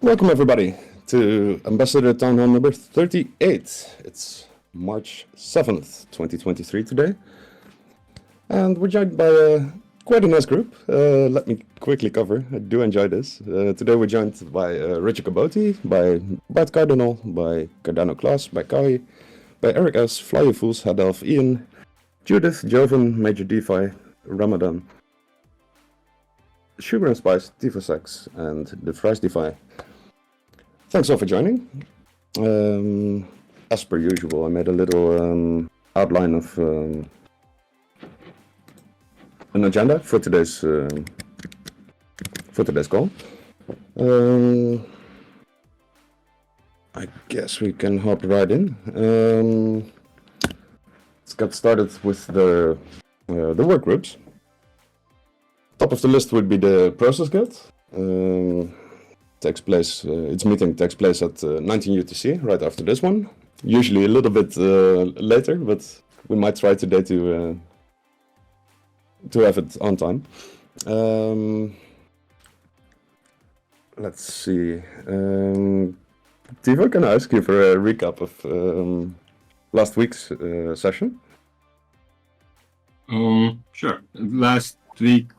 Welcome everybody to Ambassador Town Hall number 38. It's March 7th, 2023 today. And we're joined by quite a nice group. Let me quickly cover. I do enjoy this. Today we're joined by Richard Caboti, by Bart Cardinal, by Cardano Klaas, by Kai, by Eric S., Flyer Fools, Hadelf, Ian, Judith, Jovan, Major DeFi, Ramadan, Sugar and Spice, Tifasex, and the Fries DeFi. Thanks all for joining. As per usual, I made a little outline of an agenda for today's call. I guess we can hop right in. Let's get started with the work groups. Top of the list would be the Process Guild. Its meeting takes place at 19 UTC, right after this one. Usually a little bit later, but we might try today to have it on time. Let's see. Tivo, can I ask you for a recap of last week's session? Sure. Last week,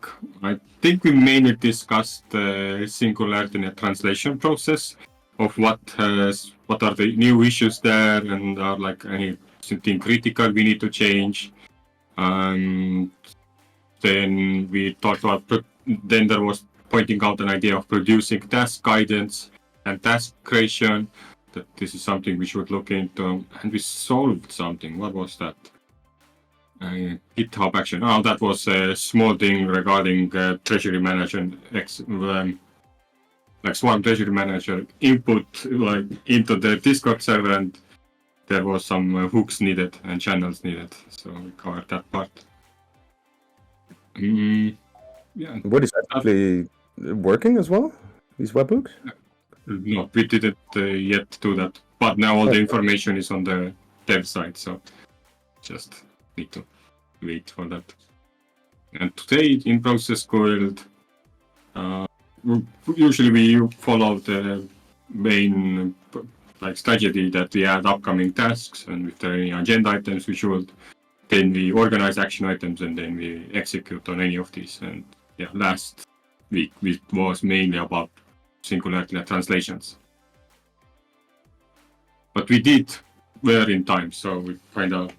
I think we mainly discussed the SingularityNet translation process of what are the new issues there, and are like anything critical we need to change. And then we talked about. Then there was pointing out an idea of producing task guidance and task creation. That this is something we should look into, and we solved something. What was that? GitHub action. Oh, that was a small thing regarding treasury manager, like Swarm treasury manager input into the Discord server, and there was some hooks needed and channels needed. So we covered that part. Yeah. What is actually working as well? These webhooks? No, we didn't yet do that. But now all the information is on the dev side, so just need to wait for that. And today in Process Guild, usually we follow the main strategy that we add upcoming tasks, and if there are any agenda items we should, then we organize action items and then we execute on any of these. And yeah, last week it was mainly about SingularityNet translations. But we were in time, so we kind of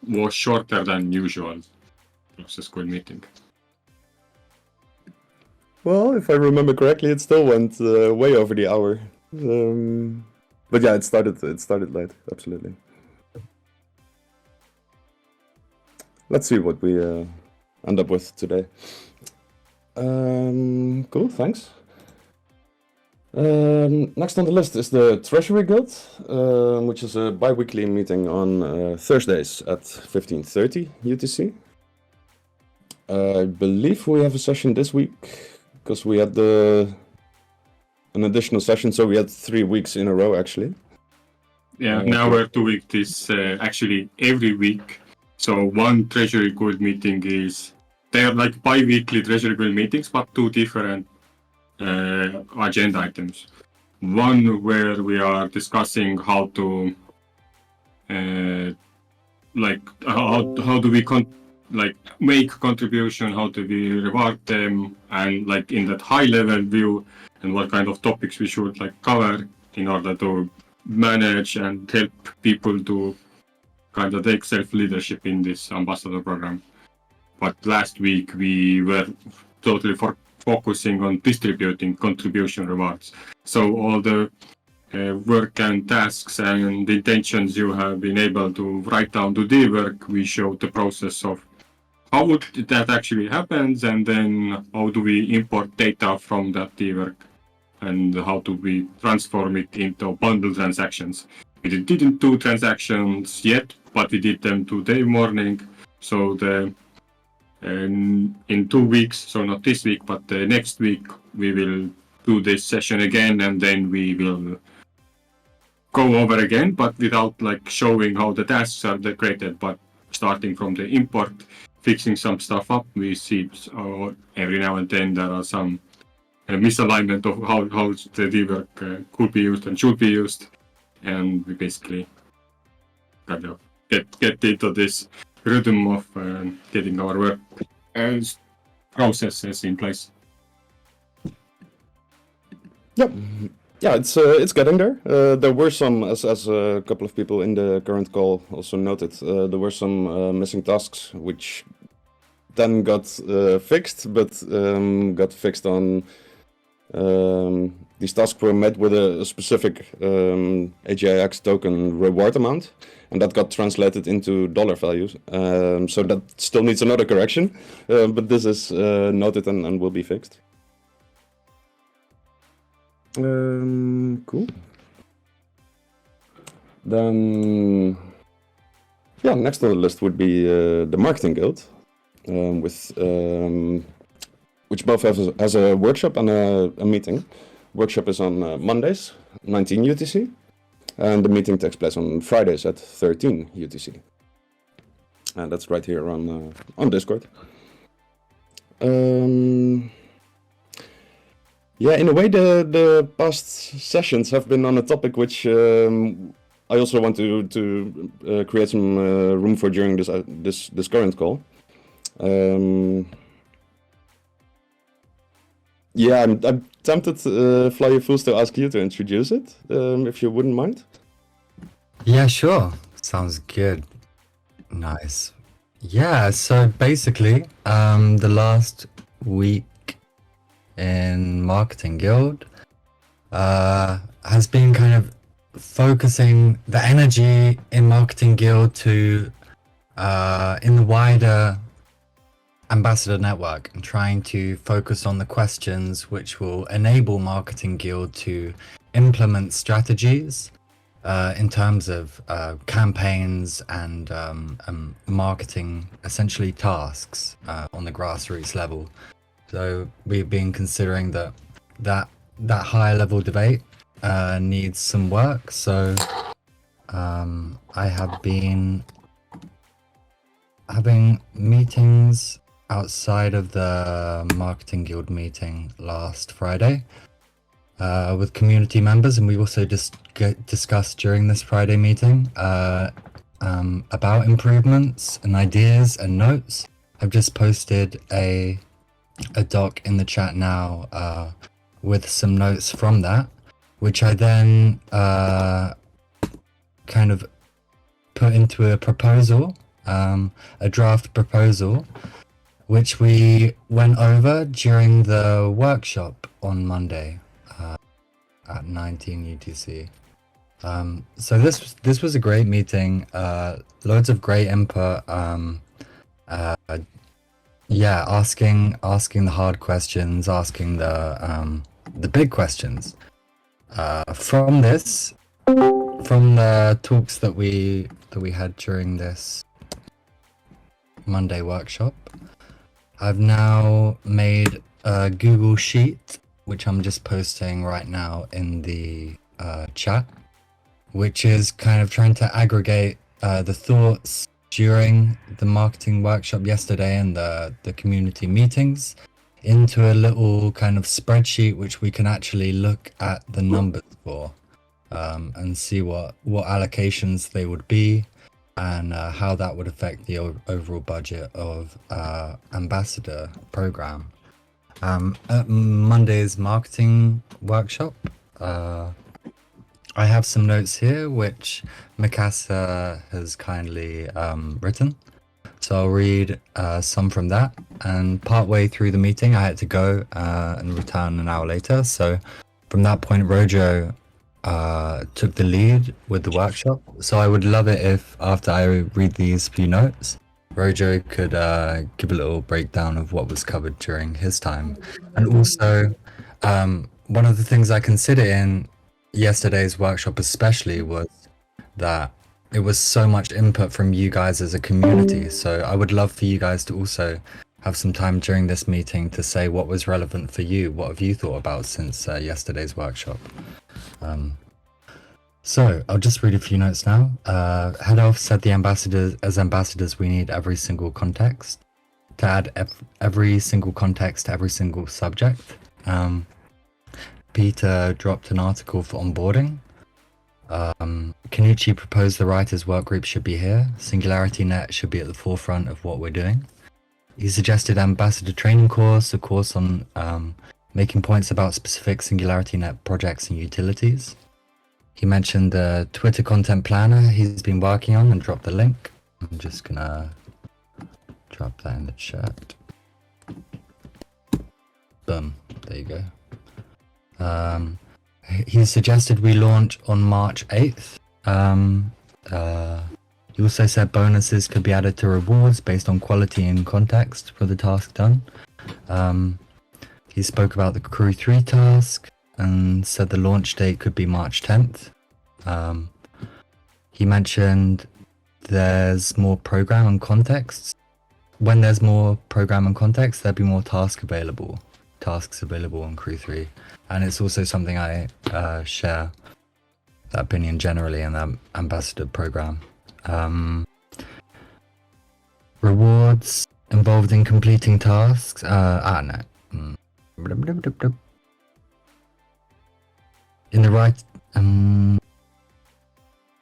was shorter than usual Process Guild meeting. Well, if I remember correctly, it still went way over the hour. But yeah, it started late, absolutely. Let's see what we end up with today. Cool, thanks. Next on the list is the Treasury Guild, which is a bi-weekly meeting on Thursdays at 15:30 UTC. I believe we have a session this week because we had an additional session, so we had 3 weeks in a row actually. Yeah, now we're 2 weeks. This actually every week. So one Treasury Guild meeting they are like bi-weekly Treasury Guild meetings, but 2 different agenda items. One where we are discussing how to how do we make contribution, how do we reward them, and in that high level view, and what kind of topics we should cover in order to manage and help people to kind of take self-leadership in this ambassador program. But last week we were totally focusing on distributing contribution rewards. So all the work and tasks and the intentions you have been able to write down to the work, we show the process of how would that actually happens, and then how do we import data from that work, and how do we transform it into bundle transactions. We didn't do transactions yet, but we did them today morning. So in 2 weeks, so not this week, but next week, we will do this session again, and then we will go over again, but without showing how the tasks are created, but starting from the import, fixing some stuff up. We see every now and then there are some misalignment of how the D-work could be used and should be used. And we basically kind of get into this rhythm of getting our work processes in place. Yep. Yeah, it's getting there. There were some, as a couple of people in the current call also noted, there were some missing tasks which then got fixed, but got fixed on these tasks were met with a specific AGIX token reward amount, and that got translated into dollar values. So that still needs another correction, but this is noted and will be fixed. Cool. Then, yeah, next on the list would be the Marketing Guild, with which both has a workshop and a meeting. Workshop is on Mondays, 19 UTC, and the meeting takes place on Fridays at 13 UTC. And that's right here on Discord. Yeah, in a way, the past sessions have been on a topic which I also want to create some room for during this current call. Yeah, I'm tempted, Flyer Fools, to ask you to introduce it, if you wouldn't mind. Yeah, sure. Sounds good. Nice. Yeah, so basically, the last week in Marketing Guild has been kind of focusing the energy in Marketing Guild to in the wider ambassador network and trying to focus on the questions which will enable Marketing Guild to implement strategies in terms of campaigns and marketing, essentially tasks on the grassroots level. So we've been considering that higher level debate needs some work. So I have been having meetings outside of the Marketing Guild meeting last Friday with community members, and we also discussed during this Friday meeting about improvements and ideas and notes. I've just posted a doc in the chat now with some notes from that, which I then kind of put into a proposal, a draft proposal, which we went over during the workshop on Monday at 19 UTC. So this was a great meeting, loads of great input. Yeah, asking the hard questions, asking the big questions. From the talks that we had during this Monday workshop, I've now made a Google Sheet, which I'm just posting right now in the chat, which is kind of trying to aggregate the thoughts during the marketing workshop yesterday and the community meetings into a little kind of spreadsheet which we can actually look at the numbers for and see what allocations they would be and how that would affect the overall budget of ambassador program. At Monday's marketing workshop, I have some notes here which Mikasa has kindly written. So I'll read some from that, and partway through the meeting I had to go and return an hour later. So from that point, Rojo took the lead with the workshop. So I would love it if after I read these few notes, Rojo could give a little breakdown of what was covered during his time. And also, one of the things I consider in yesterday's workshop especially was that it was so much input from you guys as a community. So I would love for you guys to also have some time during this meeting to say what was relevant for you. What have you thought about since yesterday's workshop? So I'll just read a few notes now. Head Elf said as ambassadors, we need every single context to add every single context to every single subject. Peter dropped an article for onboarding. Kenichi proposed the writers' workgroup should be here. SingularityNet should be at the forefront of what we're doing. He suggested ambassador training course, a course on making points about specific SingularityNet projects and utilities. He mentioned the Twitter content planner he's been working on and dropped the link. I'm just gonna drop that in the chat. Boom, there you go. He suggested we launch on March 8th. He also said bonuses could be added to rewards based on quality and context for the task done. He spoke about the Crew 3 task and said the launch date could be March 10th. He mentioned there's more program and context. When there's more program and context, there'll be more tasks available on Crew 3. And it's also something I share that opinion generally in the ambassador program. Rewards involved in completing tasks. No. In the right,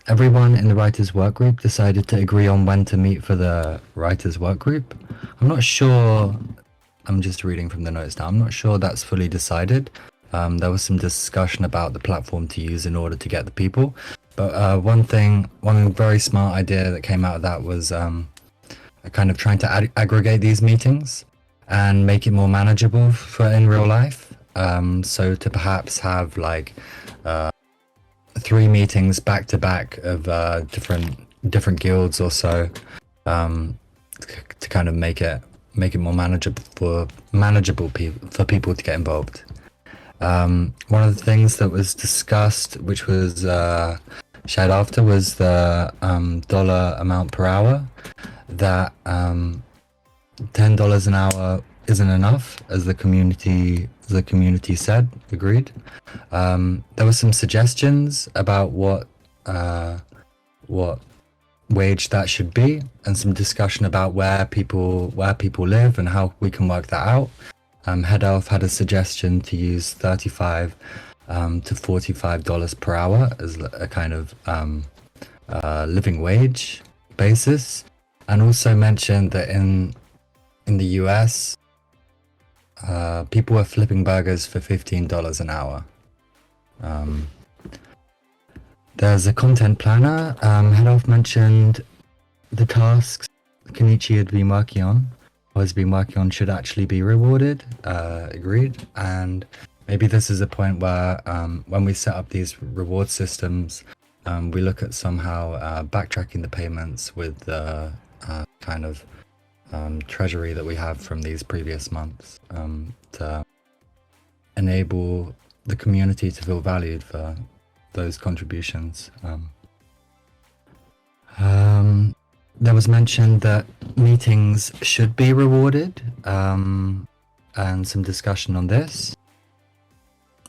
everyone in the writers' workgroup decided to agree on when to meet for the writers' workgroup. I'm not sure. I'm just reading from the notes now. I'm not sure that's fully decided. There was some discussion about the platform to use in order to get the people. But one very smart idea that came out of that was kind of trying to aggregate these meetings and make it more manageable for in real life. So to perhaps have like 3 meetings back to back of different guilds or so, to kind of make it more manageable for people to get involved. One of the things that was discussed, which was shared after, was the dollar amount per hour. That $10 an hour isn't enough, as the community agreed. There were some suggestions about what wage that should be, and some discussion about where people live and how we can work that out. Head Elf had a suggestion to use $35 to $45 per hour as a kind of living wage basis, and also mentioned that in the US, people were flipping burgers for $15 an hour. There's a content planner. Head Elf mentioned the tasks Kenichi had been working on should actually be rewarded. Agreed. And maybe this is a point where when we set up these reward systems, we look at somehow backtracking the payments with the kind of treasury that we have from these previous months, to enable the community to feel valued for those contributions. There was mention that meetings should be rewarded, and some discussion on this.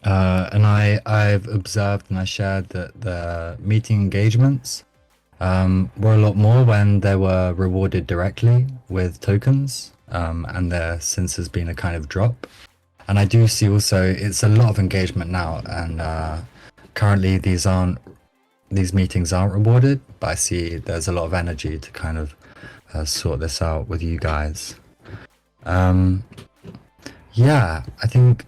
And I've observed and I shared that the meeting engagements were a lot more when they were rewarded directly with tokens, and there since has been a kind of drop. And I do see also it's a lot of engagement now, and currently these meetings aren't rewarded, but I see there's a lot of energy to kind of sort this out with you guys. Yeah, I think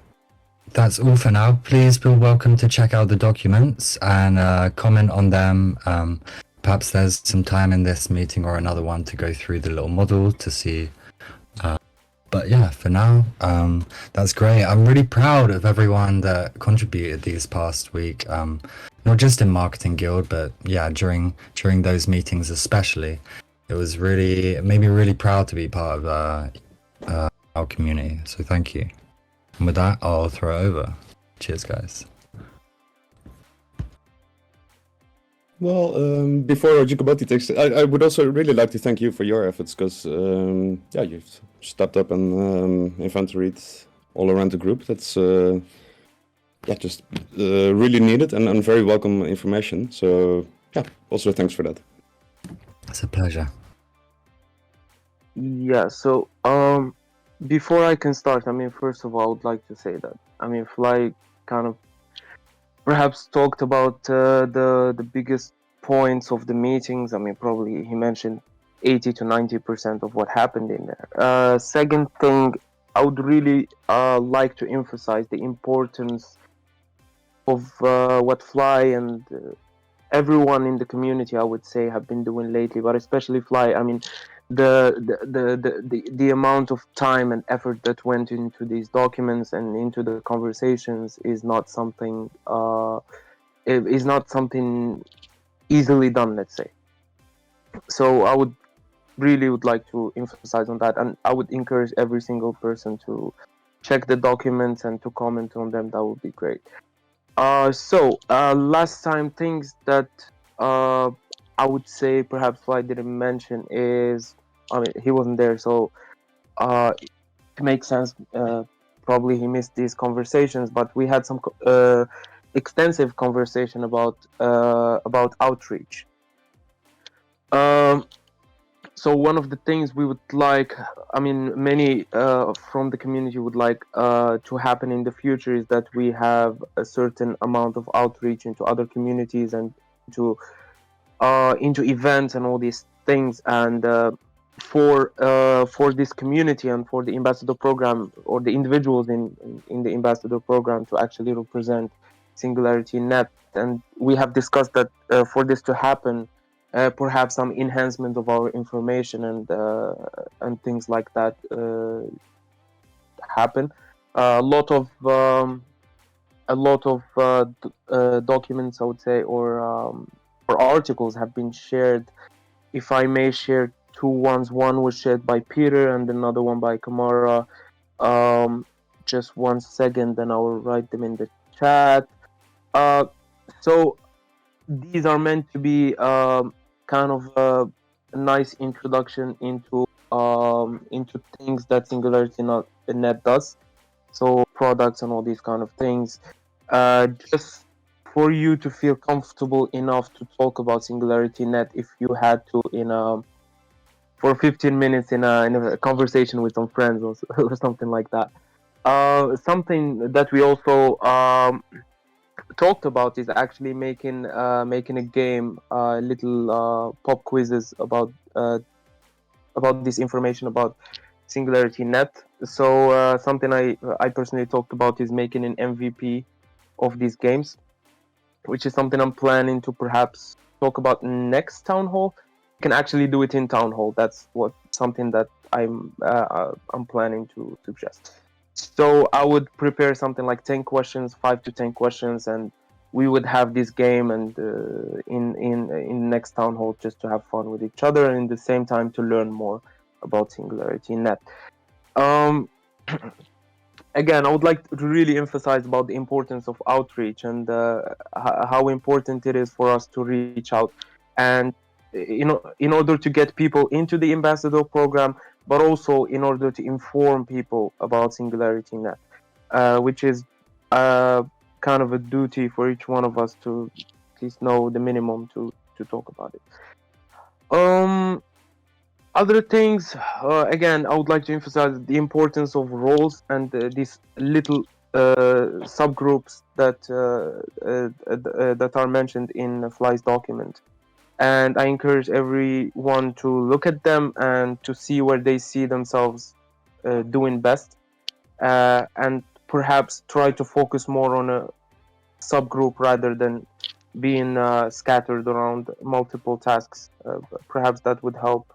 that's all for now. Please feel welcome to check out the documents and comment on them. Perhaps there's some time in this meeting or another one to go through the little model to see. But yeah, for now, that's great. I'm really proud of everyone that contributed these past week. Not just in Marketing Guild, but yeah, during those meetings especially. It made me really proud to be part of our community. So thank you. And with that, I'll throw it over. Cheers, guys. Well, before Jacobati takes it, I would also really like to thank you for your efforts, because you've stepped up and inventoried all around the group. That's just really needed and very welcome information. So yeah, also thanks for that. It's a pleasure. Yeah, so before I can start, I mean, first of all, I would like to say that I mean, Fly kind of perhaps talked about the biggest points of the meetings. I mean, probably he mentioned 80 to 90% of what happened in there. Second thing, I would really like to emphasize the importance of what Fly and everyone in the community, I would say, have been doing lately, but especially Fly. I mean, the amount of time and effort that went into these documents and into the conversations is not something easily done, let's say. So I would like to emphasize on that, and I would encourage every single person to check the documents and to comment on them. That would be great. Last time, things that I would say perhaps Fly didn't mention is, I mean, he wasn't there, so it makes sense. Probably he missed these conversations, but we had some extensive conversation about outreach. So one of the things we would like, I mean, many from the community would like to happen in the future is that we have a certain amount of outreach into other communities and into events and all these things. And for this community and for the ambassador program or the individuals in the ambassador program to actually represent SingularityNet, and we have discussed that for this to happen, perhaps some enhancement of our information and things like that happen. A lot of documents, I would say, or articles have been shared. If I may share two ones, one was shared by Peter and another one by Kamara. Just 1 second, then I will write them in the chat. So these are meant to be kind of a nice introduction into things that SingularityNet does, so products and all these kind of things, just for you to feel comfortable enough to talk about SingularityNet if you had to for 15 minutes in a conversation with some friends or something like that. Something that we also talked about is actually making a game, little pop quizzes about this information about SingularityNet. So something I personally talked about is making an MVP of these games, which is something I'm planning to perhaps talk about next town hall. You can actually do it in town hall. That's something that I'm planning to suggest. So I would prepare something like 10 questions, 5 to 10 questions, and we would have this game and in next town hall just to have fun with each other and at the same time to learn more about SingularityNet. Again, I would like to really emphasize about the importance of outreach and how important it is for us to reach out and in order to get people into the ambassador program, but also in order to inform people about SingularityNet, which is kind of a duty for each one of us to at least know the minimum to talk about it. Other things, again, I would like to emphasize the importance of roles and these little subgroups that are mentioned in Fly's document. And I encourage everyone to look at them and to see where they see themselves doing best, and perhaps try to focus more on a subgroup rather than being scattered around multiple tasks. Perhaps that would help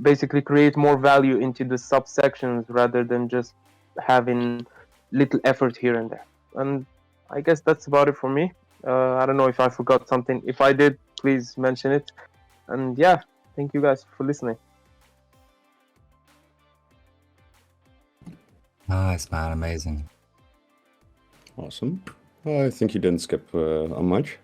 basically create more value into the subsections rather than just having little effort here and there. And I guess that's about it for me. I don't know if I forgot something. If I did, please mention it. And yeah, thank you guys for listening. Nice, man. Amazing. Awesome. I think you didn't skip on much.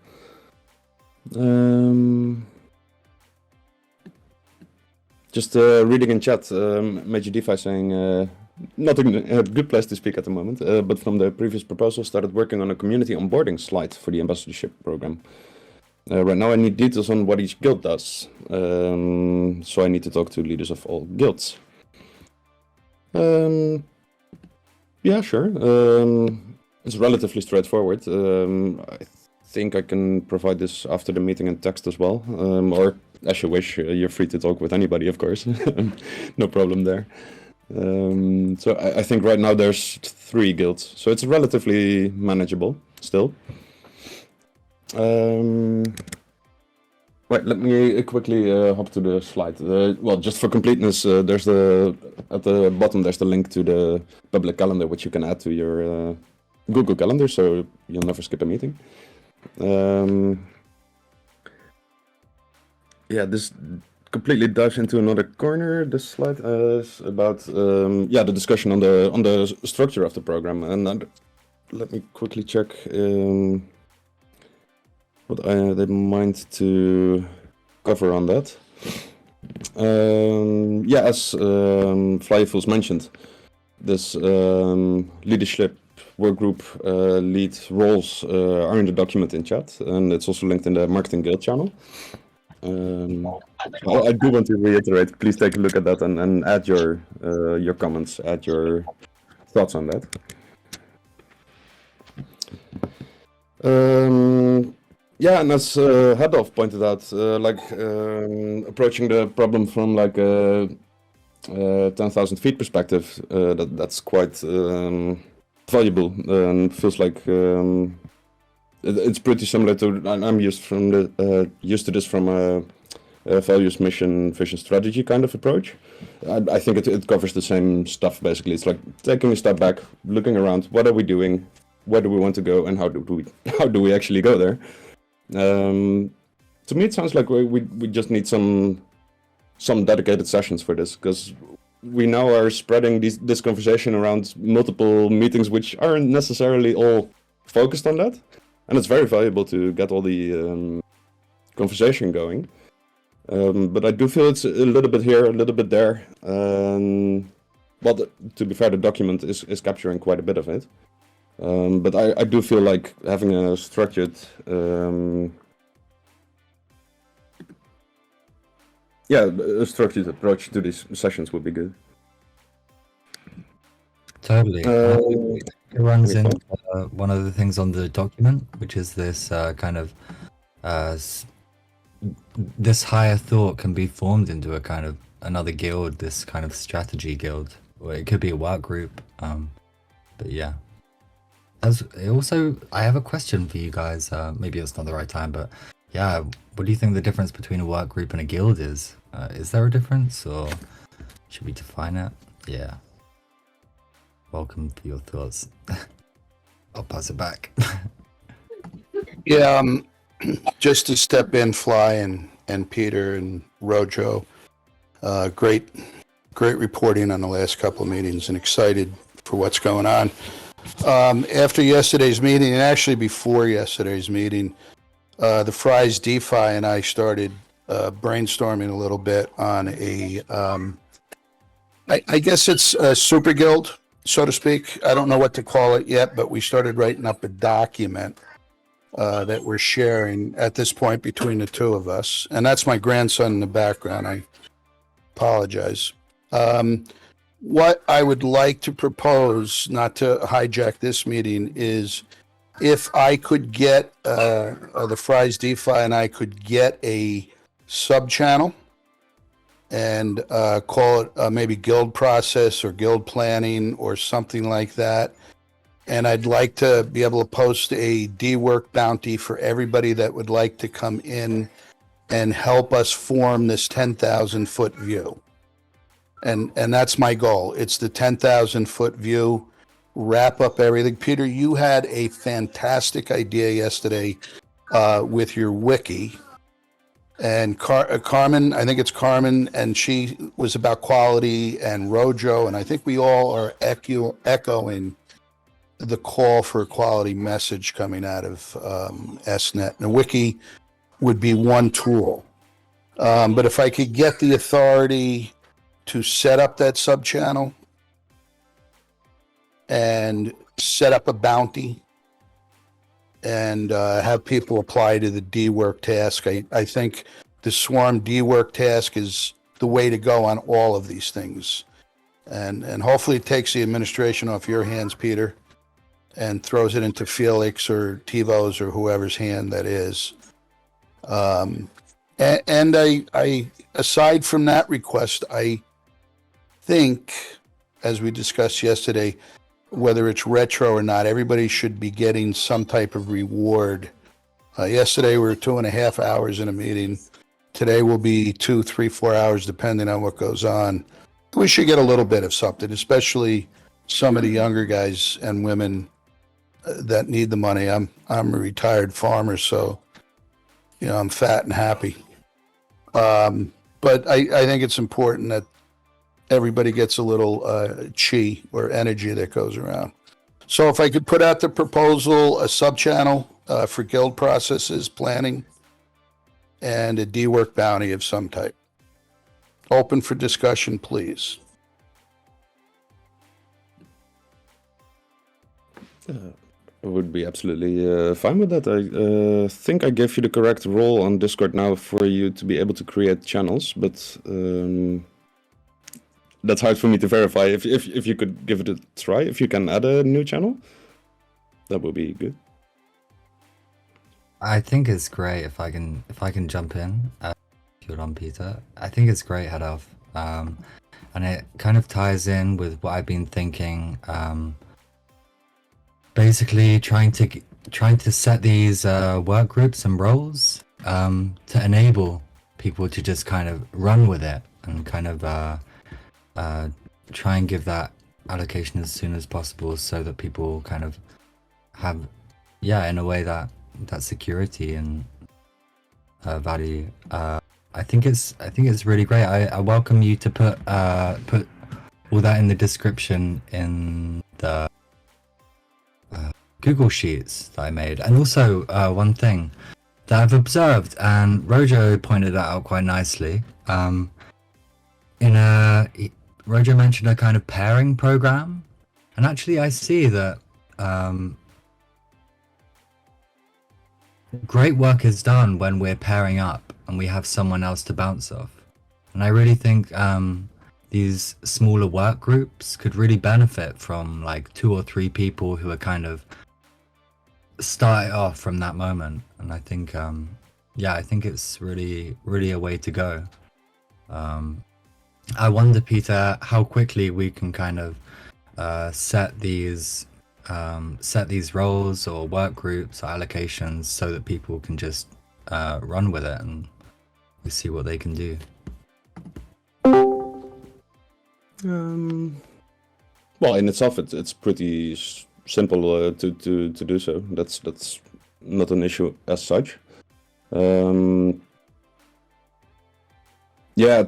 Just reading in chat, Major DeFi saying, not a good place to speak at the moment, but from the previous proposal, started working on a community onboarding slide for the ambassadorship program. Right now I need details on what each guild does, so I need to talk to leaders of all guilds. Yeah, sure. It's relatively straightforward. I think I can provide this after the meeting in text as well, or as you wish. You're free to talk with anybody, of course. No problem there. So I think right now there's 3 guilds, so it's relatively manageable still. Right, let me quickly hop to the slide. Well, just for completeness, there's at the bottom there's the link to the public calendar, which you can add to your Google Calendar, so you'll never skip a meeting. Yeah, this completely dives into another corner. This slide is about the discussion on the structure of the program, and let me quickly check what they mind to cover on that. As Flyfools mentioned, this leadership work group lead roles are in the document in chat, and it's also linked in the Marketing Guild channel. I do want to reiterate, please take a look at that and add your comments, add your thoughts on that. And as Hedolf pointed out, approaching the problem from like a 10,000 feet perspective, that's quite valuable and feels like it's pretty similar to. I'm used to this from a values, mission, vision, strategy kind of approach. I think it covers the same stuff basically. It's like taking a step back, looking around. What are we doing? Where do we want to go? And how do we actually go there? To me, it sounds like we just need some dedicated sessions for this, because we now are spreading this conversation around multiple meetings, which aren't necessarily all focused on that, and it's very valuable to get all the conversation going. But I do feel it's a little bit here, a little bit there. Well, to be fair, the document is capturing quite a bit of it. But I do feel like having a structured approach to these sessions would be good. Totally. It runs into one of the things on the document, which is this kind of this higher thought can be formed into a kind of another guild, this kind of strategy guild, or it could be a work group. But yeah. I have a question for you guys. Maybe it's not the right time, but yeah, what do you think the difference between a work group and a guild is? Is there a difference, or should we define it? Yeah. Welcome for your thoughts. I'll pass it back. Yeah, just to step in, Fly and Peter and Rojo, great reporting on the last couple of meetings, and excited for what's going on. After yesterday's meeting, and actually before yesterday's meeting, the Fries DeFi and I started brainstorming a little bit on I guess it's a super guild, so to speak. I don't know what to call it yet, but we started writing up a document that we're sharing at this point between the two of us. And that's my grandson in the background. I apologize. What I would like to propose, not to hijack this meeting, is if I could get the Fries DeFi and I could get a sub channel and call it maybe guild process or guild planning or something like that. And I'd like to be able to post a D-Work bounty for everybody that would like to come in and help us form this 10,000 foot view. And that's my goal. It's the 10,000 foot view, wrap up everything. Peter, you had a fantastic idea yesterday with your wiki. And Carmen, I think it's Carmen, and she was about quality, and Rojo, and I think we all are echoing the call for a quality message coming out of SNet. And a wiki would be one tool. But if I could get the authority to set up that sub channel and set up a bounty and have people apply to the D-Work task, I think the Swarm D-Work task is the way to go on all of these things. and hopefully it takes the administration off your hands, Peter, and throws it into Felix or Tivo's or whoever's hand that is. And I aside from that request, I think, as we discussed yesterday, whether it's retro or not, everybody should be getting some type of reward. Yesterday we were 2.5 hours in a meeting. Today will be 2, 3, 4 hours, depending on what goes on. We should get a little bit of something, especially some of the younger guys and women that need the money. I'm a retired farmer, so I'm fat and happy. But I think it's important that everybody gets a little chi or energy that goes around. So if I could put out the proposal, a sub-channel for guild processes, planning, and a D-work bounty of some type. Open for discussion, please. I would be absolutely fine with that. I think I gave you the correct role on Discord now for you to be able to create channels, but that's hard for me to verify. If you could give it a try, if you can add a new channel, that would be good. I think it's great if I can jump in. If you're on, Peter, I think it's great, Head Elf, and it kind of ties in with what I've been thinking. Basically, trying to set these work groups and roles to enable people to just kind of run with it and kind of try and give that allocation as soon as possible, so that people kind of have, in a way, that security and value. I think it's really great. I welcome you to put all that in the description in the Google Sheets that I made. And also one thing that I've observed, and Rojo pointed that out quite nicely. Rojo mentioned a kind of pairing program, and actually I see that great work is done when we're pairing up and we have someone else to bounce off. And I really think these smaller work groups could really benefit from like 2 or 3 people who are kind of start it off from that moment. And I think I think it's really a way to go. I wonder, Peter, how quickly we can kind of set these roles or work groups or allocations so that people can just run with it and we see what they can do. Well, in itself, it's pretty simple to do so. That's not an issue as such. At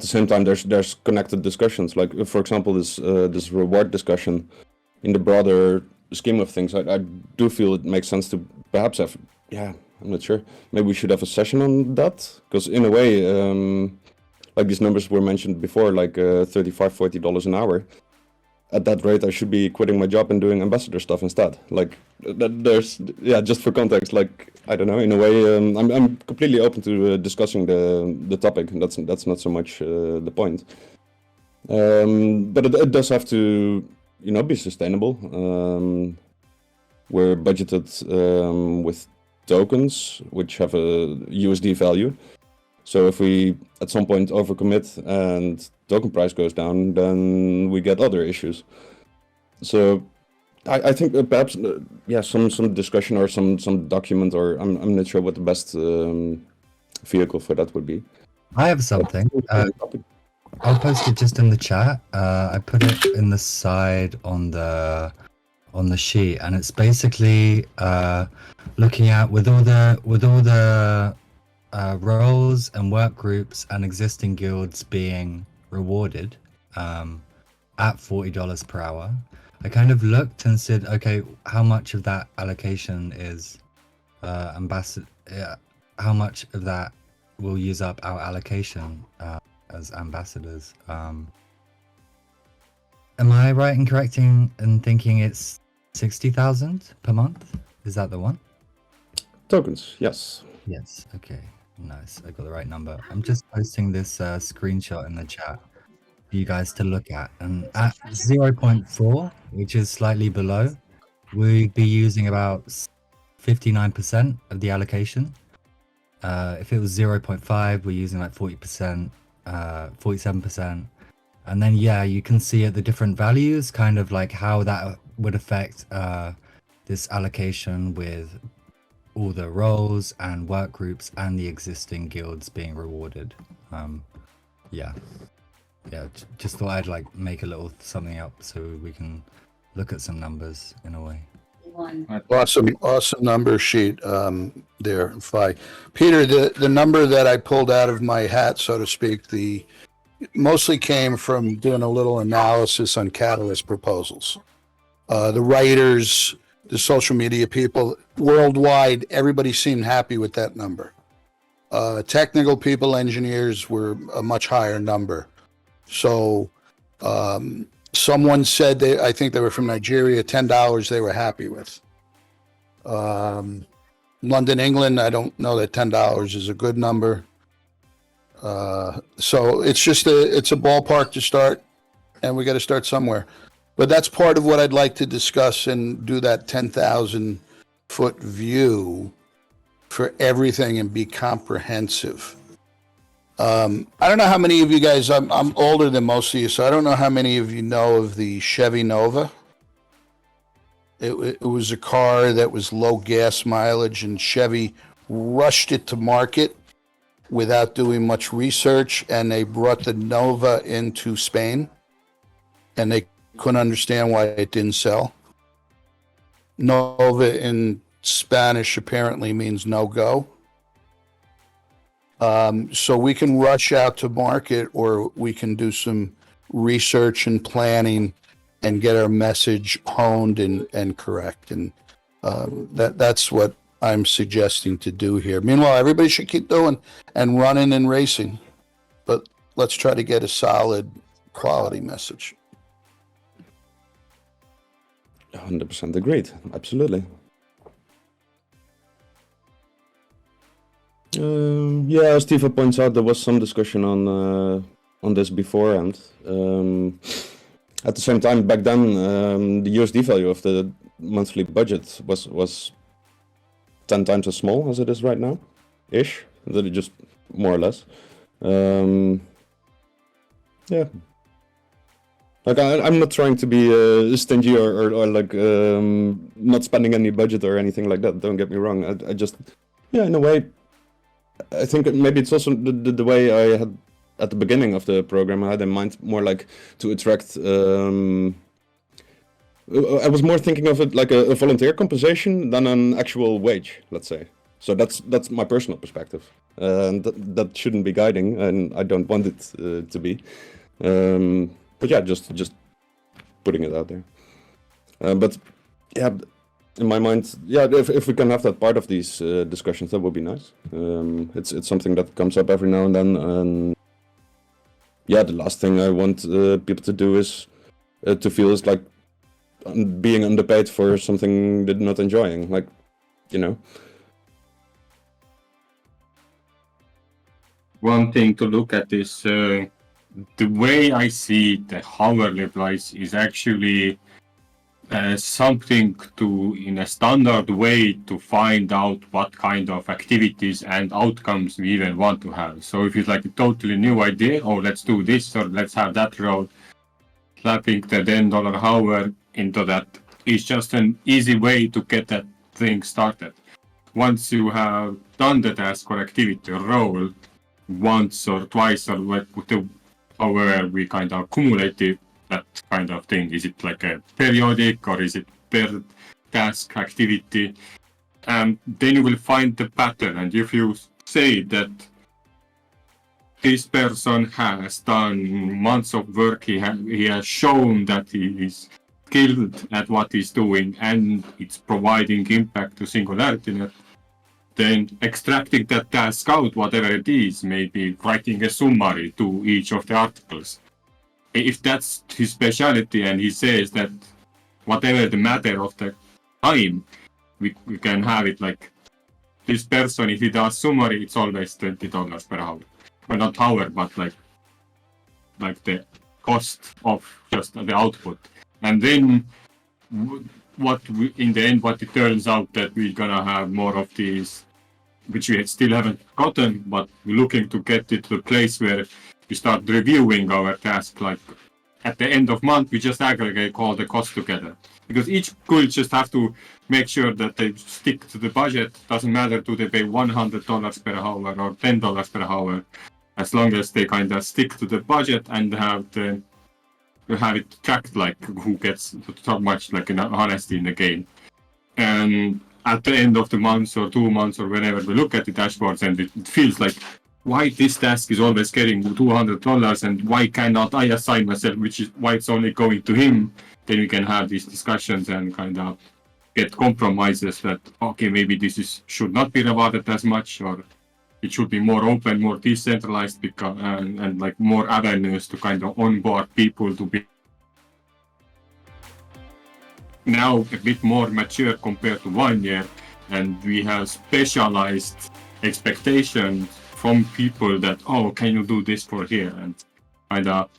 the same time, there's connected discussions. Like, for example, this reward discussion. In the broader scheme of things, I do feel it makes sense to perhaps have. I'm not sure. Maybe we should have a session on that, because in a way, like these numbers were mentioned before, like $35-40 an hour. At that rate, I should be quitting my job and doing ambassador stuff instead. Like, there's just for context. Like, I don't know. In a way, I'm completely open to discussing the topic. And that's not so much the point. But it does have to, be sustainable. We're budgeted with tokens which have a USD value. So if we at some point overcommit and token price goes down, then we get other issues. So I think perhaps some discussion or some document, or I'm not sure what the best vehicle for that would be. I have something. I'll post it just in the chat. I put it in the side on the sheet, and it's basically looking at with all the roles and work groups and existing guilds being rewarded at $40 per hour. I kind of looked and said, okay, how much of that allocation is ambassador? How much of that will use up our allocation as ambassadors? Am I right in correcting and thinking it's 60,000 per month? Is that the one? Tokens, yes. Yes. Okay. Nice. I got the right number. I'm just posting this screenshot in the chat. for you guys to look at. And at 0.4, which is slightly below, we'd be using about 59% of the allocation. If it was 0.5, we're using like 40%, 47%. And then, yeah, you can see at the different values kind of like how that would affect this allocation with all the roles and work groups and the existing guilds being rewarded. Yeah, just thought I'd like make a little something up so we can look at some numbers in a way. Awesome number sheet there, Fi. Peter, the number that I pulled out of my hat, so to speak, mostly came from doing a little analysis on Catalyst proposals. The writers, the social media people worldwide, everybody seemed happy with that number. Technical people, engineers were a much higher number. So someone said I think they were from Nigeria, $10 they were happy with. London, England, I don't know that $10 is a good number. So it's just it's a ballpark to start, and we got to start somewhere. But that's part of what I'd like to discuss and do that 10,000 foot view for everything and be comprehensive. I don't know how many of you guys, I'm older than most of you, so I don't know how many of you know of the Chevy Nova. It was a car that was low gas mileage, and Chevy rushed it to market without doing much research, and they brought the Nova into Spain, and they couldn't understand why it didn't sell. Nova in Spanish apparently means no go. So we can rush out to market, or we can do some research and planning and get our message honed and correct. And that's what I'm suggesting to do here. Meanwhile, everybody should keep doing and running and racing, but let's try to get a solid quality message. 100% agreed. Absolutely. Yeah, as Steve points out, there was some discussion on this beforehand. At the same time, back then, the USD value of the monthly budget was 10 times as small as it is right now, ish. Just more or less. Yeah. Like I'm not trying to be stingy or like not spending any budget or anything like that. Don't get me wrong. I just, yeah, in a way, I think maybe it's also the way I had at the beginning of the program. I had in mind more like to attract. I was more thinking of it like a volunteer compensation than an actual wage, let's say. So that's my personal perspective, and that shouldn't be guiding, and I don't want it to be. But yeah, just putting it out there. But yeah, in my mind, yeah, if we can have that part of these discussions, that would be nice. It's something that comes up every now and then, and yeah, the last thing I want people to do is to feel is like being underpaid for something they're not enjoying, like, you know. One thing to look at is the way I see the hourly price is actually something to, in a standard way, to find out what kind of activities and outcomes we even want to have. So if it's like a totally new idea, oh, let's do this or let's have that road, slapping the $10 hour into that is just an easy way to get that thing started. Once you have done the task or activity or role once or twice, or however we kind of accumulated that kind of thing. Is it like a periodic or is it per task activity? Then you will find the pattern. And if you say that this person has done months of work, he has shown that he is skilled at what he's doing and it's providing impact to SingularityNet, then extracting that task out, whatever it is, maybe writing a summary to each of the articles. If that's his specialty and he says that whatever the matter of the time, we can have it like this person, if he does summary, it's always $20 per hour. Well, not hour, but like the cost of just the output. And then in the end, what it turns out that we're gonna have more of these, which we still haven't gotten, but we're looking to get it to a place where we start reviewing our task. Like at the end of month, we just aggregate all the costs together. Because each school just have to make sure that they stick to the budget. Doesn't matter do they pay $100 per hour or $10 per hour, as long as they kind of stick to the budget and have it tracked, like who gets how much, like in honesty in the game. And at the end of the month or 2 months or whenever we look at the dashboards, and it feels like, why this task is always getting $200 and why cannot I assign myself, which is why it's only going to him. Then we can have these discussions and kind of get compromises that, okay, maybe this should not be rewarded as much, or it should be more open, more decentralized, and like more avenues to kind of onboard people to be now a bit more mature compared to 1 year, and we have specialized expectations from people that, oh, can you do this for here? And kind of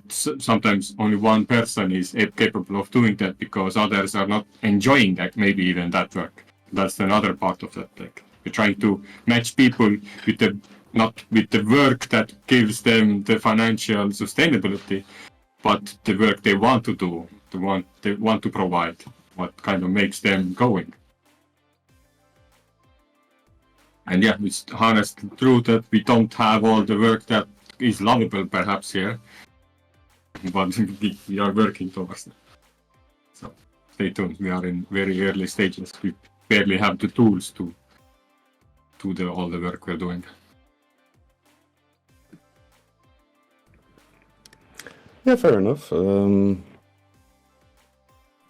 sometimes only one person is capable of doing that because others are not enjoying that, maybe even that work. That's another part of that. Like we're trying to match people with not with the work that gives them the financial sustainability, but the work they want to do, they want to provide, what kind of makes them going. And yeah, it's honest true that we don't have all the work that is lovable perhaps here, but we are working towards it. So stay tuned, we are in very early stages. We barely have the tools to do all the work we're doing. Yeah, fair enough.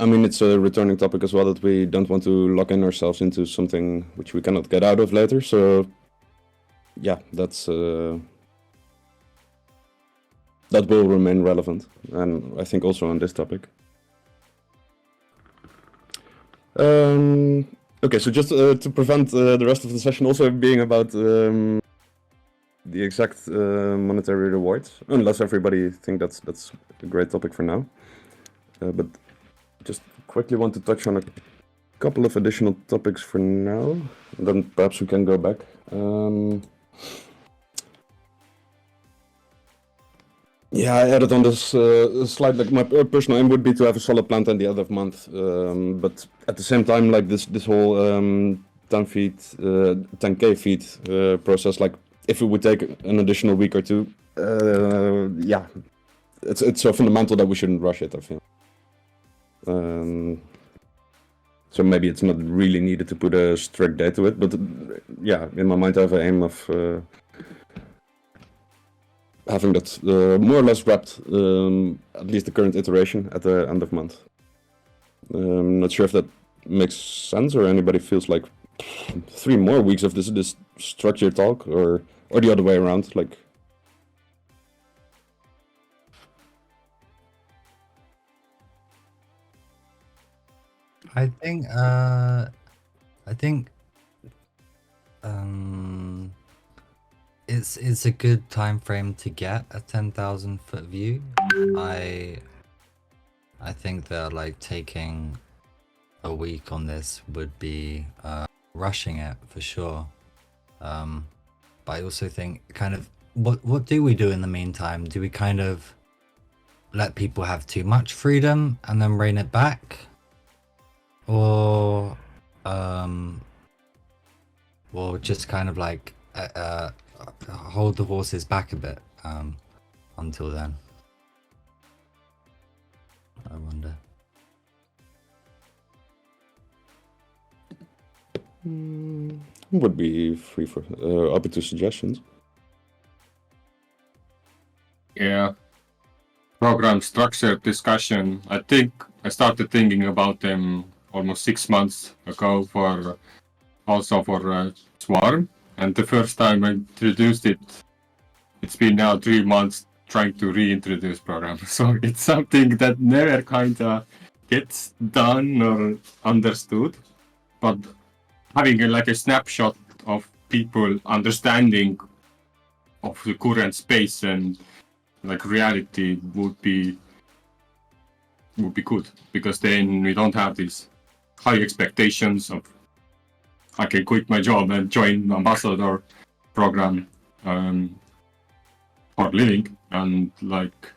I mean, it's a returning topic as well that we don't want to lock in ourselves into something which we cannot get out of later. So, yeah, that will remain relevant, and I think also on this topic. Okay, so just to prevent the rest of the session also being about the exact monetary rewards, unless everybody think that's a great topic for now. But just quickly want to touch on a couple of additional topics for now, and then perhaps we can go back. Yeah, I added on this slide, like my personal aim would be to have a solid plan at the end of month, but at the same time, like this whole 10K feed process, like if it would take an additional week or two, yeah, it's so fundamental that we shouldn't rush it, I feel. So maybe it's not really needed to put a strict date to it, but yeah, in my mind I have an aim of having that more or less wrapped, at least the current iteration at the end of month. Not sure if that makes sense or anybody feels like 3 more weeks of this structured talk, or the other way around, like. I think it's a good time frame to get a 10,000 foot view. I think that like taking a week on this would be rushing it for sure. But I also think kind of what do we do in the meantime? Do we kind of let people have too much freedom and then rein it back? Or just kind of like hold the horses back a bit until then. I wonder. Would be free for open to suggestions. Yeah. Program structure discussion. I think I started thinking about them almost 6 months ago for Swarm, and the first time I introduced it, it's been now 3 months trying to reintroduce program. So it's something that never kind of gets done or understood, but having a snapshot of people understanding of the current space and like reality would be good, because then we don't have these high expectations of I can quit my job and join ambassador program for living, and like,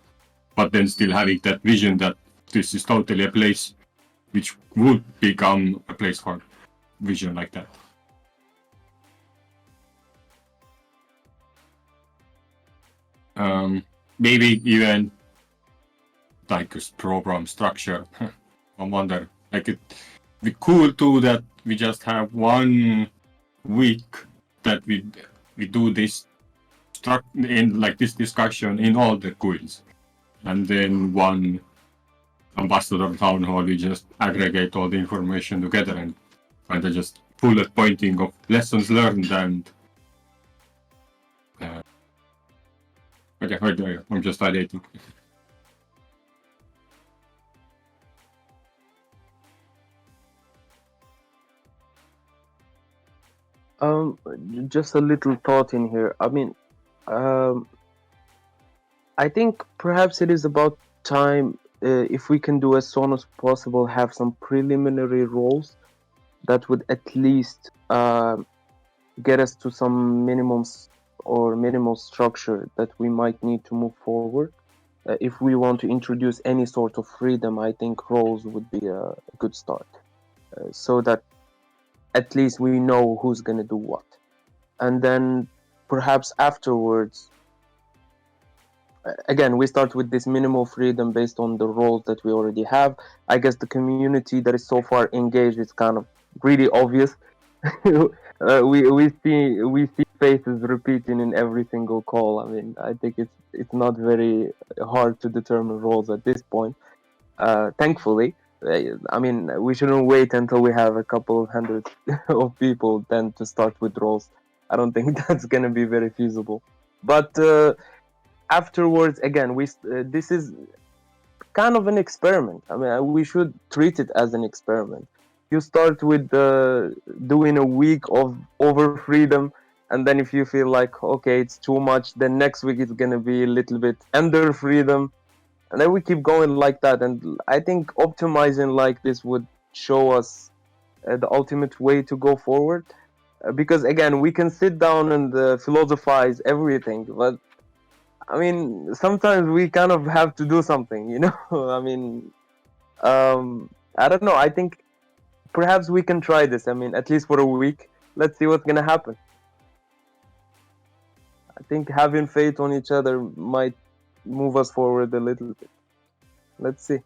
but then still having that vision that this is totally a place which would become a place for vision like that. Maybe even like a program structure. I wonder, like it'd be cool too that we just have 1 week that we do this in like this discussion in all the guilds, and then 1 ambassador town hall. We just aggregate all the information together and kind of just bullet pointing of lessons learned and. Okay, I'm just ideating. Just a little thought in here. I mean, I think perhaps it is about time, if we can do as soon as possible, have some preliminary roles that would at least get us to some minimums or minimal structure that we might need to move forward. If we want to introduce any sort of freedom, I think roles would be a good start, so that at least we know who's going to do what. And then perhaps afterwards, again, we start with this minimal freedom based on the roles that we already have. I guess the community that is so far engaged is kind of really obvious. We see faces repeating in every single call. I mean, I think it's not very hard to determine roles at this point. Thankfully, I mean, we shouldn't wait until we have a couple of hundred of people then to start with roles. I don't think that's gonna be very feasible. But afterwards, again, this is kind of an experiment. I mean, we should treat it as an experiment. You start with doing a week of over freedom, and then if you feel like, okay, it's too much, then next week it's gonna be a little bit under freedom, and then we keep going like that. And I think optimizing like this would show us the ultimate way to go forward, because again, we can sit down and philosophize everything, but I mean, sometimes we kind of have to do something, you know. I mean, I don't know. I think perhaps we can try this. I mean, at least for a week. Let's see what's gonna happen. I think having faith on each other might move us forward a little bit. Let's see.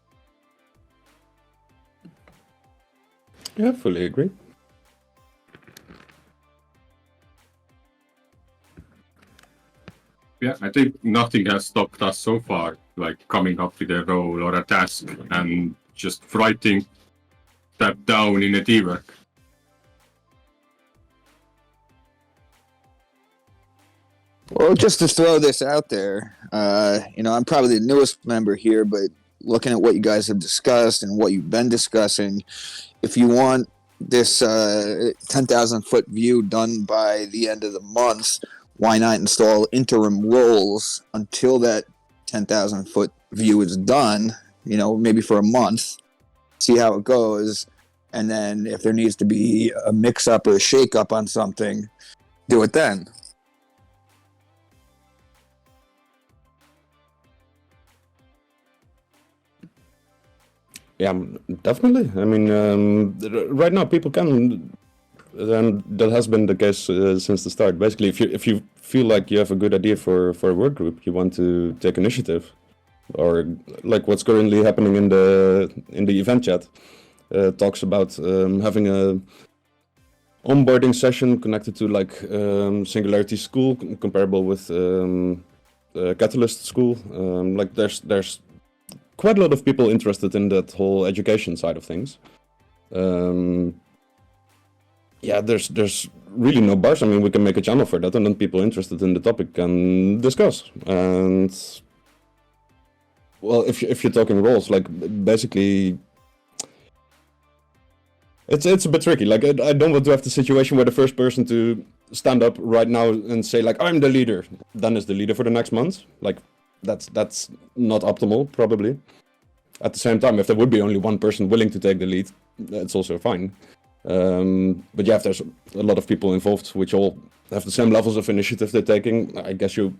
Yeah, fully agree. Yeah, I think nothing has stopped us so far, like coming up with a role or a task and just writing that down in a T-work. Well, just to throw this out there, I'm probably the newest member here, but looking at what you guys have discussed and what you've been discussing, if you want this 10,000 foot view done by the end of the month, why not install interim roles until that 10,000 foot view is done, maybe for a month, see how it goes, and then if there needs to be a mix-up or a shake-up on something, do it then. Yeah, definitely. I mean, right now people can, and that has been the case since the start. Basically, if you feel like you have a good idea for a work group, you want to take initiative, or like what's currently happening in the event chat, talks about having a onboarding session connected to like Singularity School, comparable with Catalyst School. Like there's quite a lot of people interested in that whole education side of things. Yeah, there's really no bars. I mean, we can make a channel for that, and then people interested in the topic can discuss. And well, if you're talking roles, like basically, it's a bit tricky. Like I don't want to have the situation where the first person to stand up right now and say like I'm the leader, then is the leader for the next month. Like that's not optimal, probably. At the same time, if there would be only one person willing to take the lead, that's also fine. But yeah, if there's a lot of people involved which all have the same levels of initiative they're taking, I guess you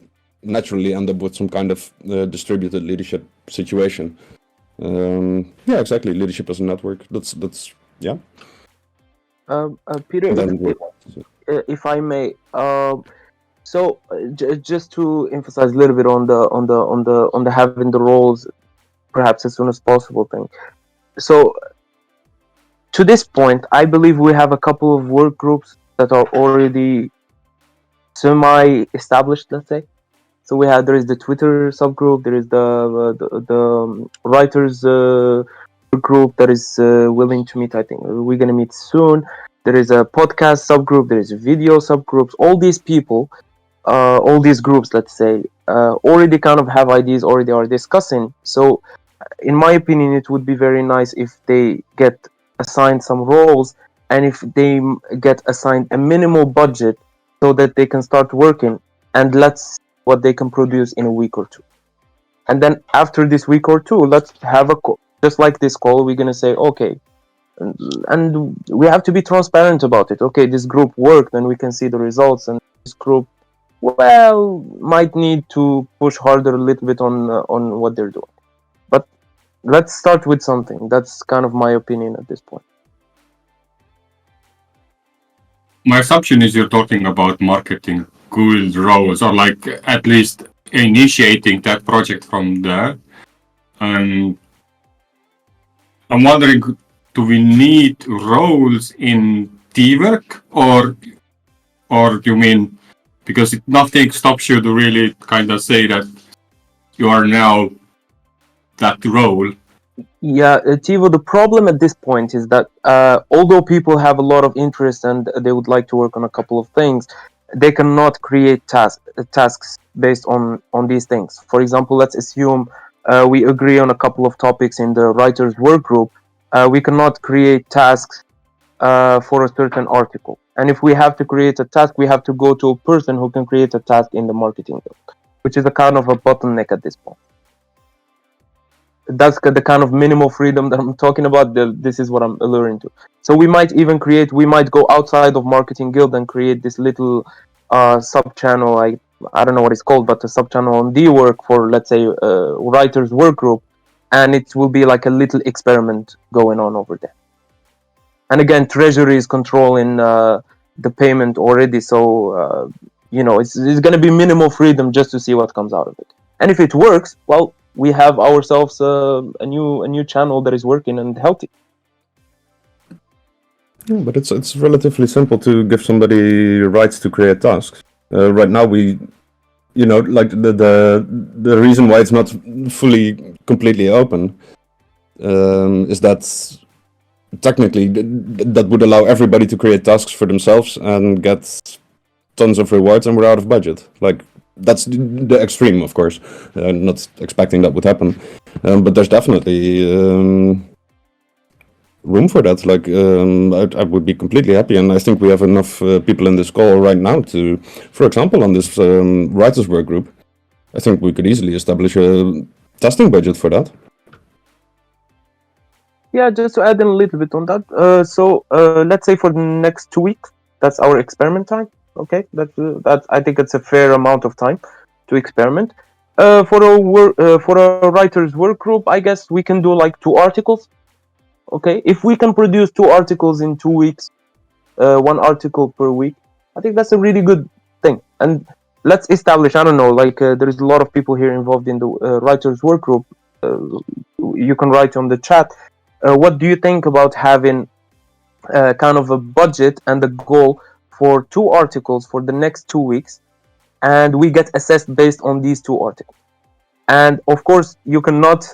naturally end up with some kind of distributed leadership situation. Yeah, exactly. Leadership as a network. That's yeah. Peter, Then if I may, so just to emphasize a little bit on the having the roles perhaps as soon as possible thing. So to this point, I believe we have a couple of work groups that are already semi-established, let's say. So there is the Twitter subgroup, there is the writers group that is willing to meet. I think we're gonna meet soon. There is a podcast subgroup, there is video subgroups. All these people, all these groups, let's say, already kind of have ideas, already are discussing. So, in my opinion, it would be very nice if they get assigned some roles and if they get assigned a minimal budget so that they can start working, and let's see what they can produce in a week or two. And then after this week or two, let's have a call. Just like this call, we're going to say, okay, and we have to be transparent about it. Okay, this group worked and we can see the results, and this group, well, might need to push harder a little bit on what they're doing. But let's start with something. That's kind of my opinion at this point. My assumption is you're talking about marketing guild roles, or like at least initiating that project from there. And I'm wondering, do we need roles in T-work, or you mean because nothing stops you to really kind of say that you are now that role? Yeah, Tivo, the problem at this point is that although people have a lot of interest and they would like to work on a couple of things, they cannot create tasks based on these things. For example, let's assume we agree on a couple of topics in the writers' work group. We cannot create tasks for a certain article. And if we have to create a task, we have to go to a person who can create a task in the marketing group, which is a kind of a bottleneck at this point. That's the kind of minimal freedom that I'm talking about. This is what I'm alluring to. So we might go outside of marketing guild and create this little sub channel. I don't know what it's called, but a sub channel on D work for, let's say, writers work group, and it will be like a little experiment going on over there. And again, treasury is controlling the payment already, so it's going to be minimal freedom just to see what comes out of it. And if it works, well, we have ourselves a new channel that is working and healthy. Yeah, but it's relatively simple to give somebody rights to create tasks. Right now, like the reason why it's not fully completely open is that technically that would allow everybody to create tasks for themselves and get tons of rewards, and we're out of budget. Like, that's the extreme, of course. Not expecting that would happen, but there's definitely room for that. Like, I would be completely happy, and I think we have enough people in this call right now to, for example, on this writers' work group, I think we could easily establish a testing budget for that. Yeah, just to add in a little bit on that. So let's say for the next 2 weeks, that's our experiment time. Okay, that I think it's a fair amount of time to experiment. For a writers' work group, I guess we can do like 2 articles. Okay, if we can produce 2 articles in 2 weeks, 1 article per week, I think that's a really good thing. And let's establish, I don't know, like there is a lot of people here involved in the writers' work group. You can write on the chat. What do you think about having kind of a budget and a goal for 2 articles for the next 2 weeks, and we get assessed based on these 2 articles? And of course, you cannot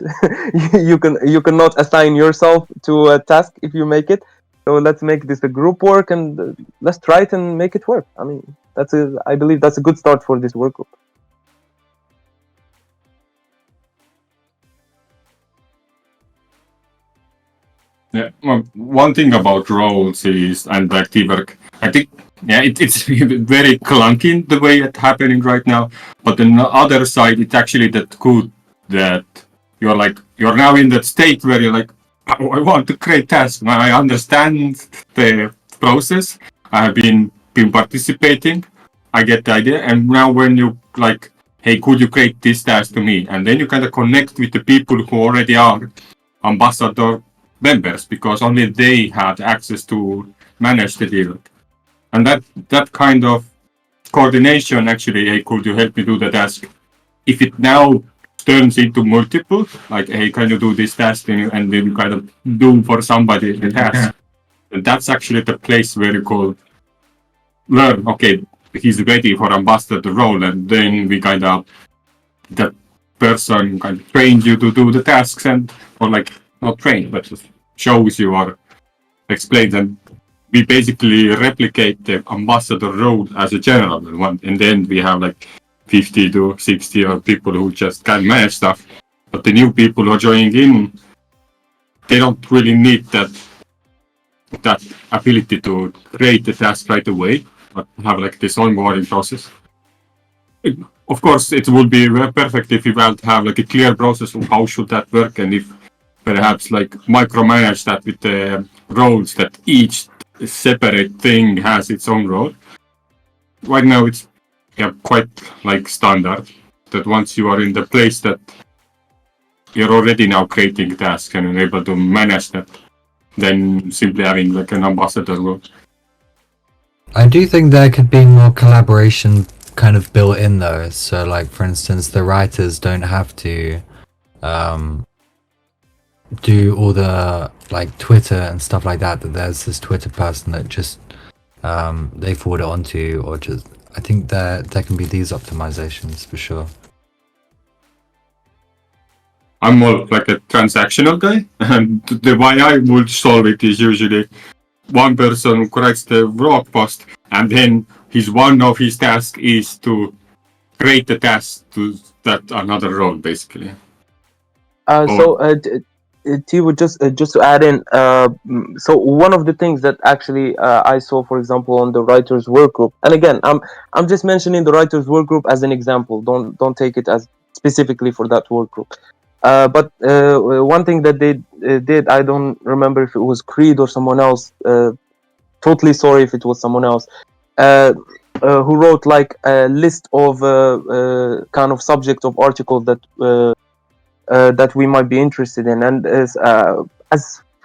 you cannot assign yourself to a task if you make it. So let's make this a group work, and let's try it and make it work. I mean, I believe that's a good start for this work group. Yeah, well, one thing about roles is and like teamwork, I think, yeah, it's very clunky the way it's happening right now. But on the other side, it's actually that good that you're now in that state where you're like, "Oh, I want to create tasks. I understand the process. I have been participating. I get the idea, and now when you like, hey, could you create this task to me? And then you kind of connect with the people who already are ambassador members because only they had access to manage the deal. And that kind of coordination actually, hey, could you help me do the task? If it now turns into multiple, like, hey, can you do this task and then you kind of do for somebody the task? And that's actually the place where you could learn, okay, he's ready for ambassador role, and then we kind of that person kind of trains you to do the tasks and or like not train but just shows you or explains, and we basically replicate the ambassador role as a general one, and then we have like 50 to 60 or people who just can manage stuff, but the new people who are joining in, they don't really need that ability to create the task right away, but have like this onboarding process. Of course, it would be perfect if you would have like a clear process of how should that work, and if perhaps like micromanage that with the roles that each separate thing has its own role. Right now, it's quite like standard that once you are in the place that you're already now creating tasks and you're able to manage that, then simply having like an ambassador role. I do think there could be more collaboration kind of built in though. So like for instance, the writers don't have to do all the like Twitter and stuff like that. That there's this Twitter person that just they forward it onto, or just I think there can be these optimizations for sure. I'm more like a transactional guy, and the way I would solve it is usually one person who writes the blog post, and then one of his tasks is to create the task to that another role, basically. T, just to add in, so one of the things that actually I saw, for example, on the writers' work group, and again, I'm just mentioning the writers' work group as an example. Don't take it as specifically for that work group. But one thing that they did, I don't remember if it was Creed or someone else. Totally sorry if it was someone else. Who wrote like a list of kind of subject of articles that we might be interested in, and as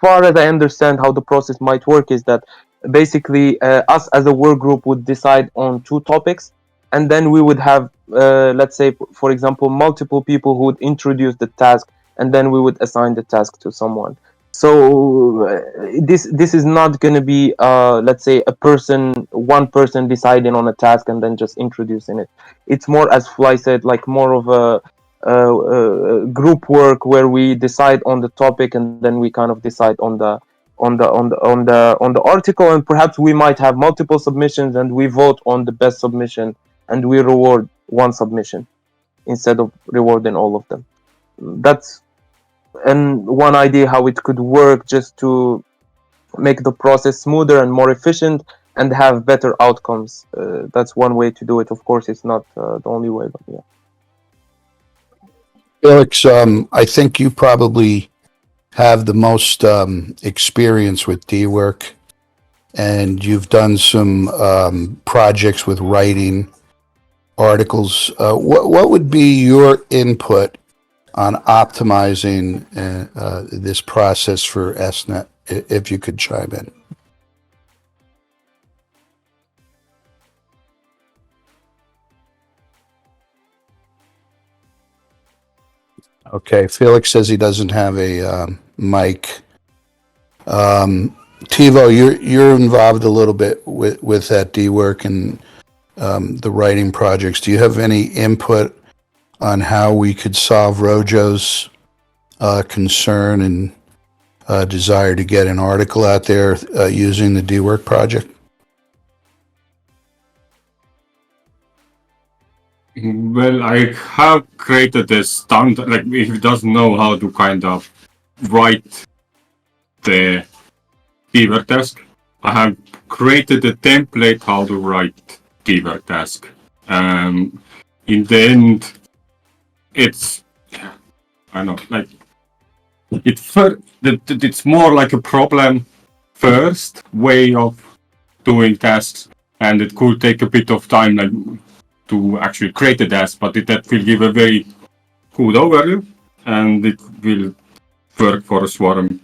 far as I understand how the process might work is that basically us as a work group would decide on 2 topics, and then we would have let's say for example multiple people who would introduce the task, and then we would assign the task to someone. So this is not going to be let's say one person deciding on a task and then just introducing it. It's more, as Fly said, like more of a group work where we decide on the topic and then we kind of decide on the article, and perhaps we might have multiple submissions and we vote on the best submission and we reward one submission instead of rewarding all of them. That's one idea how it could work, just to make the process smoother and more efficient and have better outcomes. That's one way to do it. Of course, it's not the only way, but yeah. Felix, I think you probably have the most experience with D-Work, and you've done some projects with writing articles. What would be your input on optimizing this process for SNet, if you could chime in? Okay, Felix says he doesn't have a mic. Tivo, you're involved a little bit with that D-Work and the writing projects. Do you have any input on how we could solve Rojo's concern and desire to get an article out there using the D-Work project? Well, I have created a standard, like if he doesn't know how to kind of write the keyword task. I have created a template how to write keyword task. In the end, it's I don't know, like it's more like a problem first way of doing tasks, and it could take a bit of time, like to actually create a task, but that will give a very good overview, and it will work for Swarm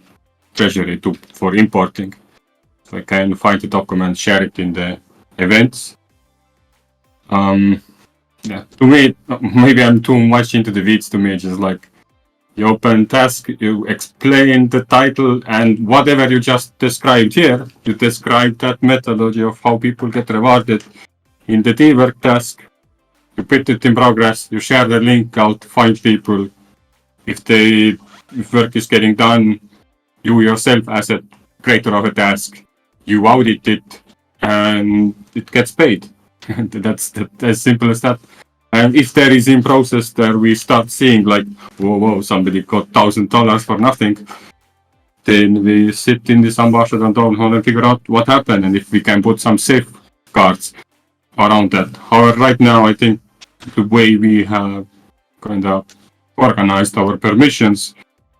Treasury for importing. So I can find the document, share it in the events. Yeah, to me, maybe I'm too much into the weeds. To me, it's just like you open task, you explain the title, and whatever you just described here, you describe that methodology of how people get rewarded in the teamwork task. You put it in progress, you share the link out, find people. If work is getting done, you yourself as a creator of a task, you audit it, and it gets paid. That's as simple as that. And if there is in process there we start seeing like, whoa, somebody got $1,000 for nothing, then we sit in this ambassador town hall and figure out what happened and if we can put some safeguards around that. However, right now I think the way we have kind of organized our permissions,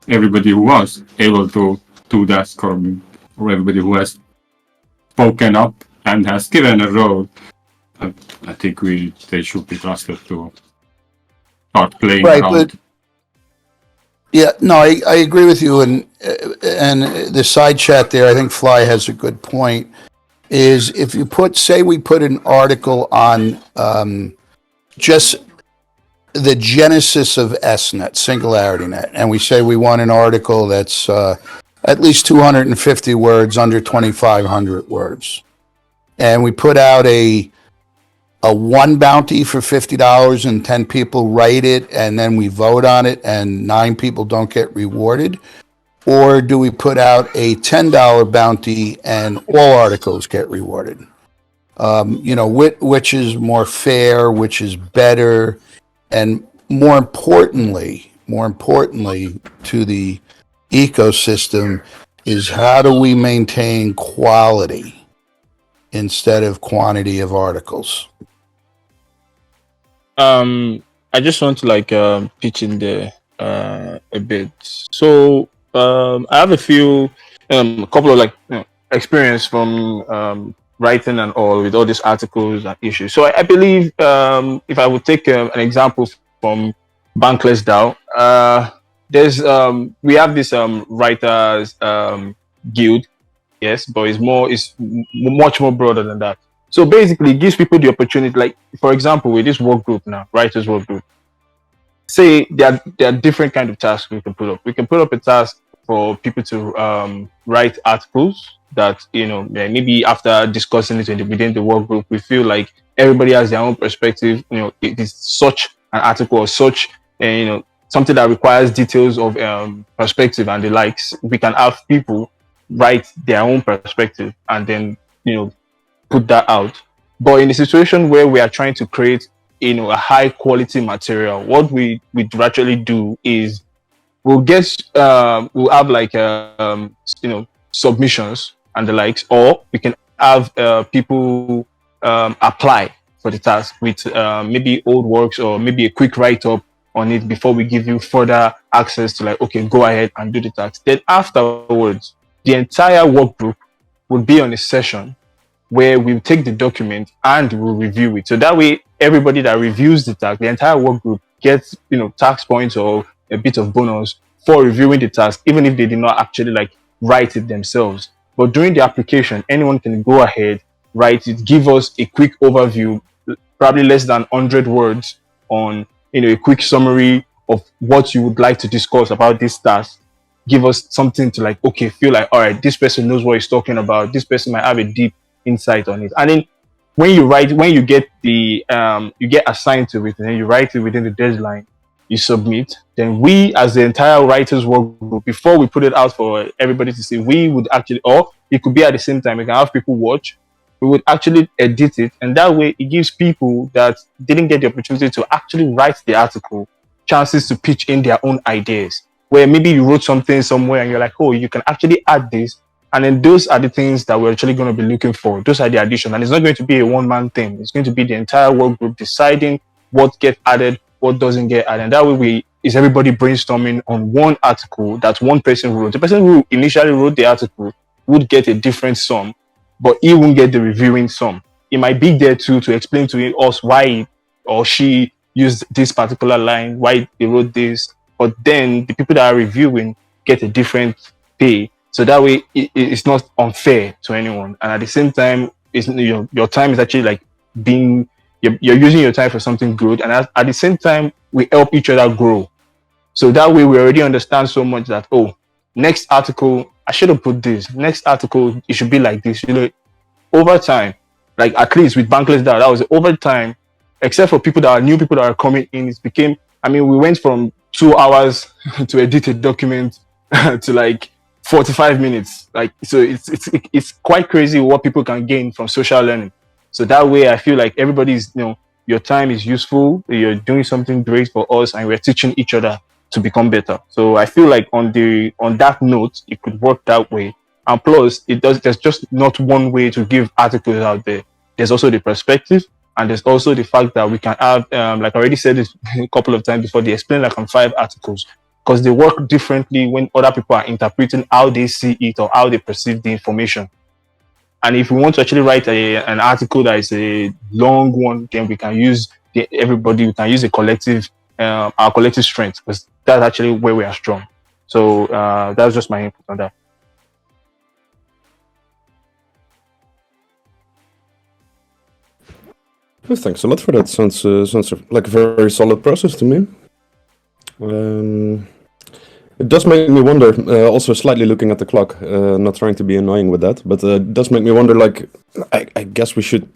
everybody who was able to do that, or everybody who has spoken up and has given a role, I think they should be trusted to start playing Right, around. but yeah, no, I agree with you, and the side chat there, I think Fly has a good point. Is if you say we put an article on just the genesis of SNet, SingularityNet, and we say we want an article that's at least 250 words, under 2,500 words, and we put out a one bounty for $50 and 10 people write it and then we vote on it and 9 people don't get rewarded? Or do we put out a $10 bounty and all articles get rewarded? Which is more fair, which is better, and more importantly to the ecosystem is how do we maintain quality instead of quantity of articles? I just want to pitch in there a bit. So I have a couple of experience from writing and all with all these articles and issues. So I believe if I would take an example from Bankless DAO, we have this writers guild, yes, but it's much more broader than that. So basically, it gives people the opportunity, like, for example, with this work group now, writers work group, say there are different kind of tasks we can put up. We can put up a task for people to write articles that, maybe after discussing it within the work group, we feel like everybody has their own perspective. It is such an article or such, something that requires details of perspective and the likes. We can have people write their own perspective and then, put that out. But in a situation where we are trying to create a high quality material, what we actually do is we'll have submissions and the likes, or we can have people apply for the task with maybe old works or maybe a quick write-up on it before we give you further access to go ahead and do the task. Then afterwards, the entire work group would be on a session where we'll take the document and we'll review it. So that way, everybody that reviews the task, the entire work group gets, tax points or a bit of bonus for reviewing the task, even if they did not actually write it themselves. But during the application, anyone can go ahead, write it, give us a quick overview, probably less than 100 words on, a quick summary of what you would like to discuss about this task. Give us something to feel like, all right, this person knows what he's talking about. This person might have a deep insight on it. And then when you get you get assigned to it and then you write it within the deadline, you submit, then we as the entire writers work group, before we put it out for everybody to see, we would actually, or it could be at the same time, we can have people watch, we would actually edit it, and that way it gives people that didn't get the opportunity to actually write the article chances to pitch in their own ideas. where maybe you wrote something somewhere and you're like, oh, you can actually add this. And then those are the things that we're actually going to be looking for. Those are the additions. And it's not going to be a one-man thing. It's going to be the entire work group deciding what gets added, what doesn't get added. And that way is everybody brainstorming on one article that one person wrote. The person who initially wrote the article would get a different sum, but he won't get the reviewing sum. It might be there too to explain to us why or she used this particular line, why they wrote this. But then the people that are reviewing get a different pay. So that way it's not unfair to anyone. And at the same time, it's, your time is actually like being, you're using your time for something good. And at the same time, we help each other grow. So that way we already understand so much that, oh, next article, I should have put this. Next article, it should be like this. Over time, like at least with Bankless DAO, that was over time, except for people that are new people that are coming in, it became, we went from 2 hours to edit a document to like 45 minutes. Like, so it's quite crazy what people can gain from social learning. So that way I feel like everybody's, your time is useful. You're doing something great for us and we're teaching each other to become better. So I feel like on that note, it could work that way. And plus, there's just not one way to give articles out there. There's also the perspective, and there's also the fact that we can have, like I already said this a couple of times before, they explain like on 5 articles, because they work differently when other people are interpreting how they see it or how they perceive the information. And if we want to actually write an article that is a long one, then we can use we can use our collective strength, because that's actually where we are strong. So that's just my input on that. Well, thanks a lot for that. Sounds like a very solid process to me. It does make me wonder, also slightly looking at the clock, not trying to be annoying with that, but it does make me wonder, like, I guess we should,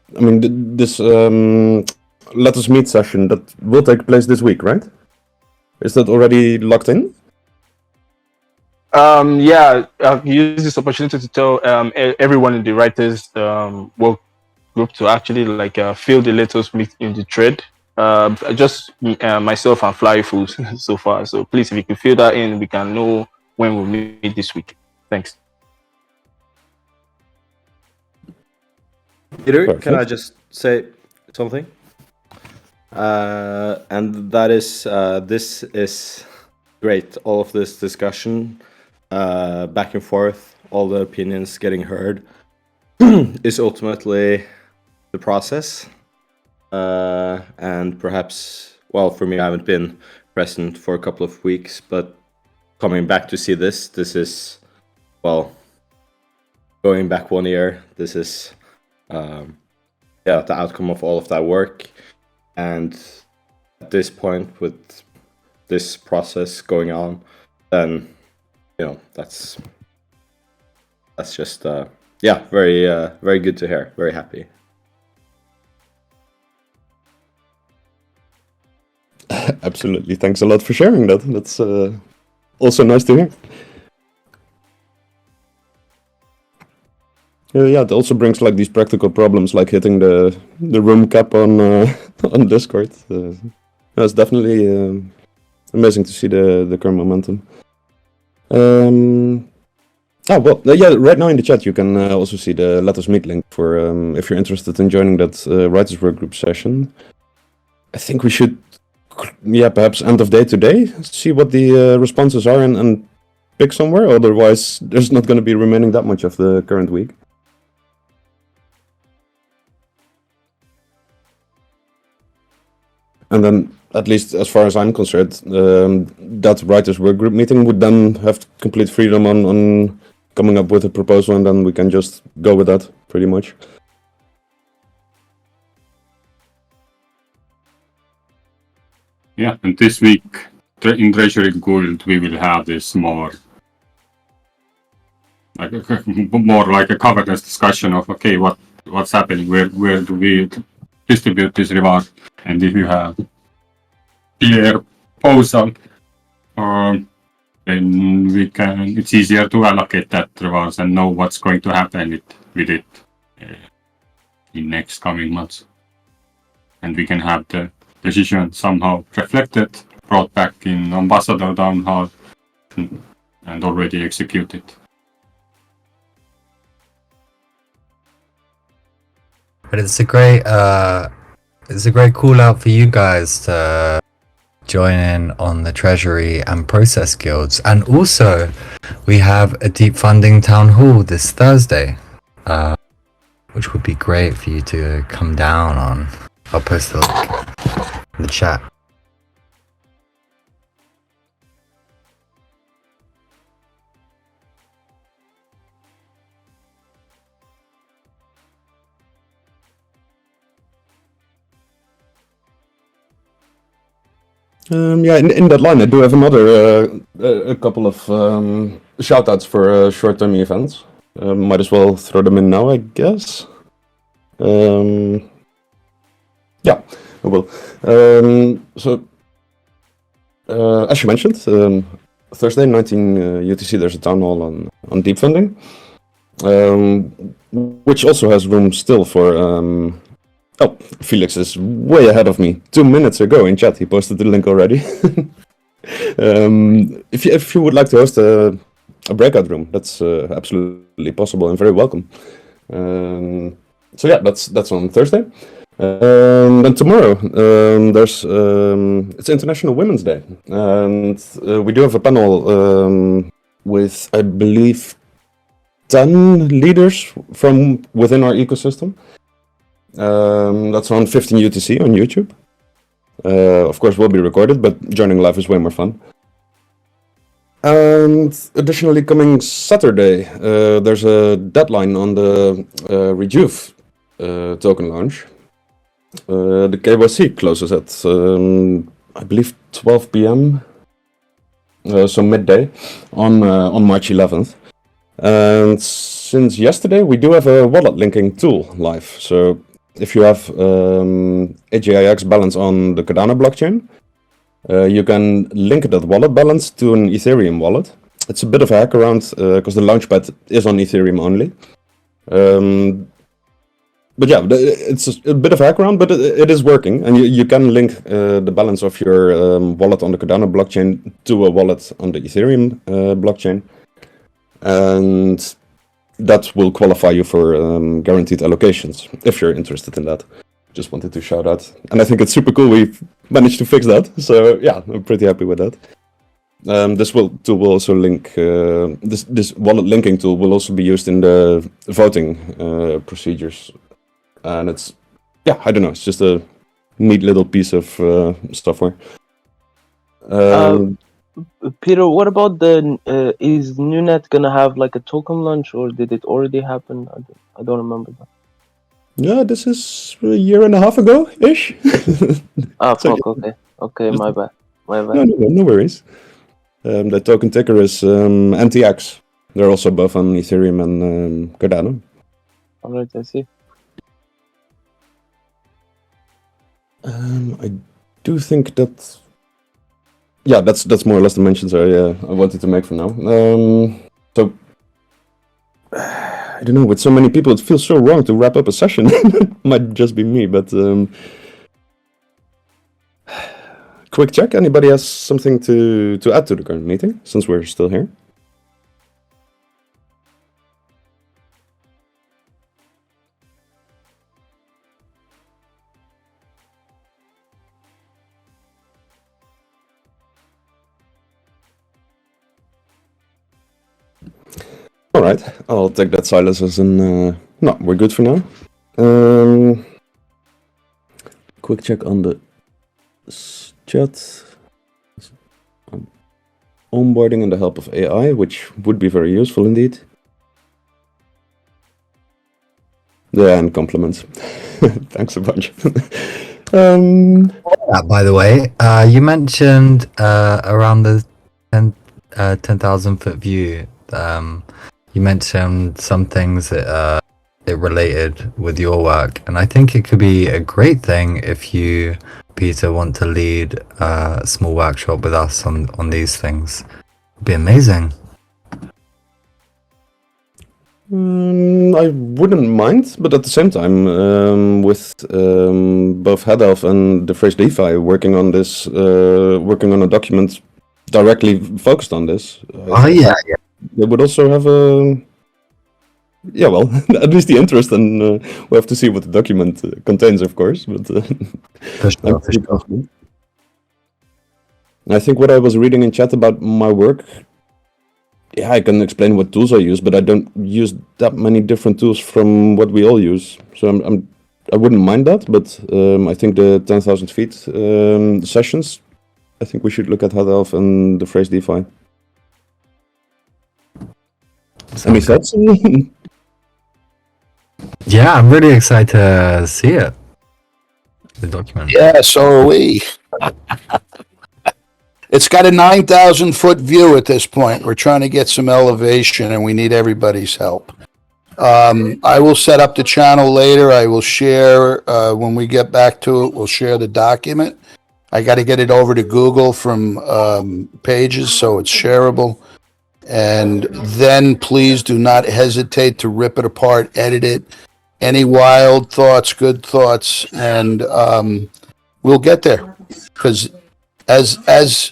this Let Us Meet session, that will take place this week, right? Is that already locked in? Yeah, I've used this opportunity to tell everyone in the writers work group to actually fill the Let Us Meet in the thread. Just myself and Fly Fools so far. So please, if you can fill that in, we can know when we'll meet this week. Thanks. Peter, Perfect. can I just say something? And that is, this is great. All of this discussion, back and forth, all the opinions getting heard, is ultimately the process. And perhaps, well, for me, I haven't been present for a couple of weeks, but coming back to see this is, well, going back 1 year, this is, the outcome of all of that work. And at this point, with this process going on, then, that's just, very good to hear. Very happy. Absolutely. Thanks a lot for sharing that. That's also nice to hear. Yeah, it also brings these practical problems, like hitting the room cap on on Discord. It's definitely amazing to see the current momentum. Right now in the chat you can also see the Let Us Meet link for if you're interested in joining that writers work group session. I think we should, perhaps end of day today, see what the responses are and pick somewhere. Otherwise, there's not going to be remaining that much of the current week. And then, at least as far as I'm concerned, that writers work group meeting would then have complete freedom on coming up with a proposal, and then we can just go with that, pretty much. Yeah, and this week in Treasury Guild we will have this more like a governance discussion of what's happening, where do we distribute this reward, and if you have clear proposal, then it's easier to allocate that rewards and know what's going to happen with it in next coming months, and we can have the decision somehow reflected brought back in Ambassador Town Hall and already executed. But it's a great call out for you guys to join in on the treasury and process guilds. And also we have a deep funding town hall this Thursday, which would be great for you to come down on. I'll post the link in the chat. Yeah, in that line, I do have another a couple of shout-outs for short-term events. Might as well throw them in now, I guess. Yeah, I will. So, as you mentioned, Thursday, 19 UTC, there's a town hall on deep funding, which also has room still for. Oh, Felix is way ahead of me. 2 minutes ago in chat, he posted the link already. If you would like to host a breakout room, that's absolutely possible and very welcome. So yeah, that's on Thursday. Then tomorrow, there's it's International Women's Day, and we do have a panel with, I believe, 10 leaders from within our ecosystem. That's on 15 UTC on YouTube. Of course, will be recorded, but joining live is way more fun. And additionally, coming Saturday, there's a deadline on the Rejuve token launch. The KYC closes at, I believe, 12 p.m. So midday on March 11th. And since yesterday, we do have a wallet linking tool live. So if you have AGIX balance on the Cardano blockchain, you can link that wallet balance to an Ethereum wallet. It's a bit of a hack around because the launchpad is on Ethereum only. But yeah, it's a bit of a hack around, but it is working, and you can link the balance of your wallet on the Cardano blockchain to a wallet on the Ethereum blockchain, and that will qualify you for guaranteed allocations if you're interested in that. Just wanted to shout out, and I think it's super cool we've managed to fix that. So yeah, I'm pretty happy with that. This tool will also link. This wallet linking tool will also be used in the voting procedures, and it's I don't know. It's just a neat little piece of software. Peter, what about the is NewNet gonna have like a token launch, or did it already happen? I don't remember that. Yeah, this is a year and a half ago ish. Ah, So, fuck. Okay, my bad. No worries. The token ticker is NTX. They're also both on Ethereum and Cardano. Alright, I see. I do think that. Yeah, that's more or less the mentions I wanted to make for now. So I don't know. With so many people, it feels so wrong to wrap up a session. Might just be me, but quick check. Anybody has something to add to the current meeting since we're still here? All right, I'll take that silence as an no. We're good for now. Quick check on the chat. Onboarding and the help of AI, which would be very useful indeed. Yeah, and compliments. Thanks a bunch. By the way, you mentioned around the 10,000 foot view. You mentioned some things that it related with your work, and I think it could be a great thing if you, Peter, want to lead a small workshop with us on these things. It'd be amazing. I wouldn't mind, but at the same time, with both Head Elf and the Phrase DeFi working on this, working on a document directly focused on this, Oh yeah, yeah. they would also have a, yeah, well, at least the interest, and we'll have to see what the document contains, of course. But For sure, I'm for pretty sure. confident. I think what I was reading in chat about my work, yeah, I can explain what tools I use, but I don't use that many different tools from what we all use. So I wouldn't mind that, but I think the 10,000 feet sessions, I think we should look at Head Elf and the Phrase DeFi. Any Sounds good. thoughts? Yeah, I'm really excited to see it. The document. Yeah, so are we. It's got a 9,000 foot view at this point. We're trying to get some elevation and we need everybody's help. I will set up the channel later. I will share, when we get back to it, we'll share the document. I got to get it over to Google from Pages so it's shareable. And then please do not hesitate to rip it apart, edit it. Any wild thoughts, good thoughts, and we'll get there. Because as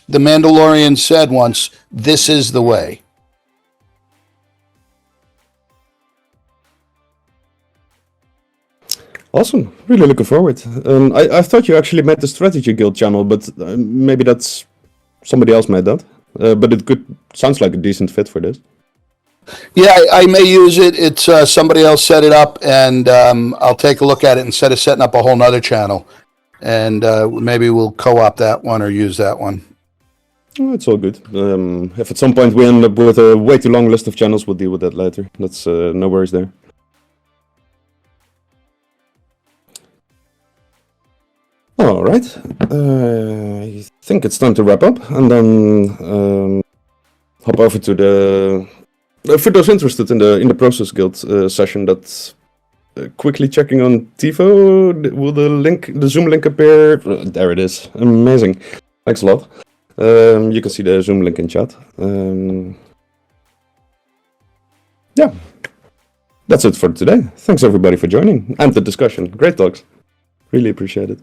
the Mandalorian said once, this is the way. Awesome. Really looking forward. I thought you actually made the Strategy Guild channel, but maybe that's somebody else made that. But it sounds like a decent fit for this. Yeah, I may use it. It's somebody else set it up, and I'll take a look at it instead of setting up a whole nother channel. And maybe we'll co-op that one or use that one. Oh, it's all good. If at some point we end up with a way too long list of channels, we'll deal with that later. That's no worries there. All right. I think it's time to wrap up, and then hop over to the. For those interested in the Process Guild session, that's quickly checking on TiVo. Will the Zoom link appear? There it is. Amazing. Thanks a lot. You can see the Zoom link in chat. Yeah, that's it for today. Thanks everybody for joining and the discussion. Great talks. Really appreciate it.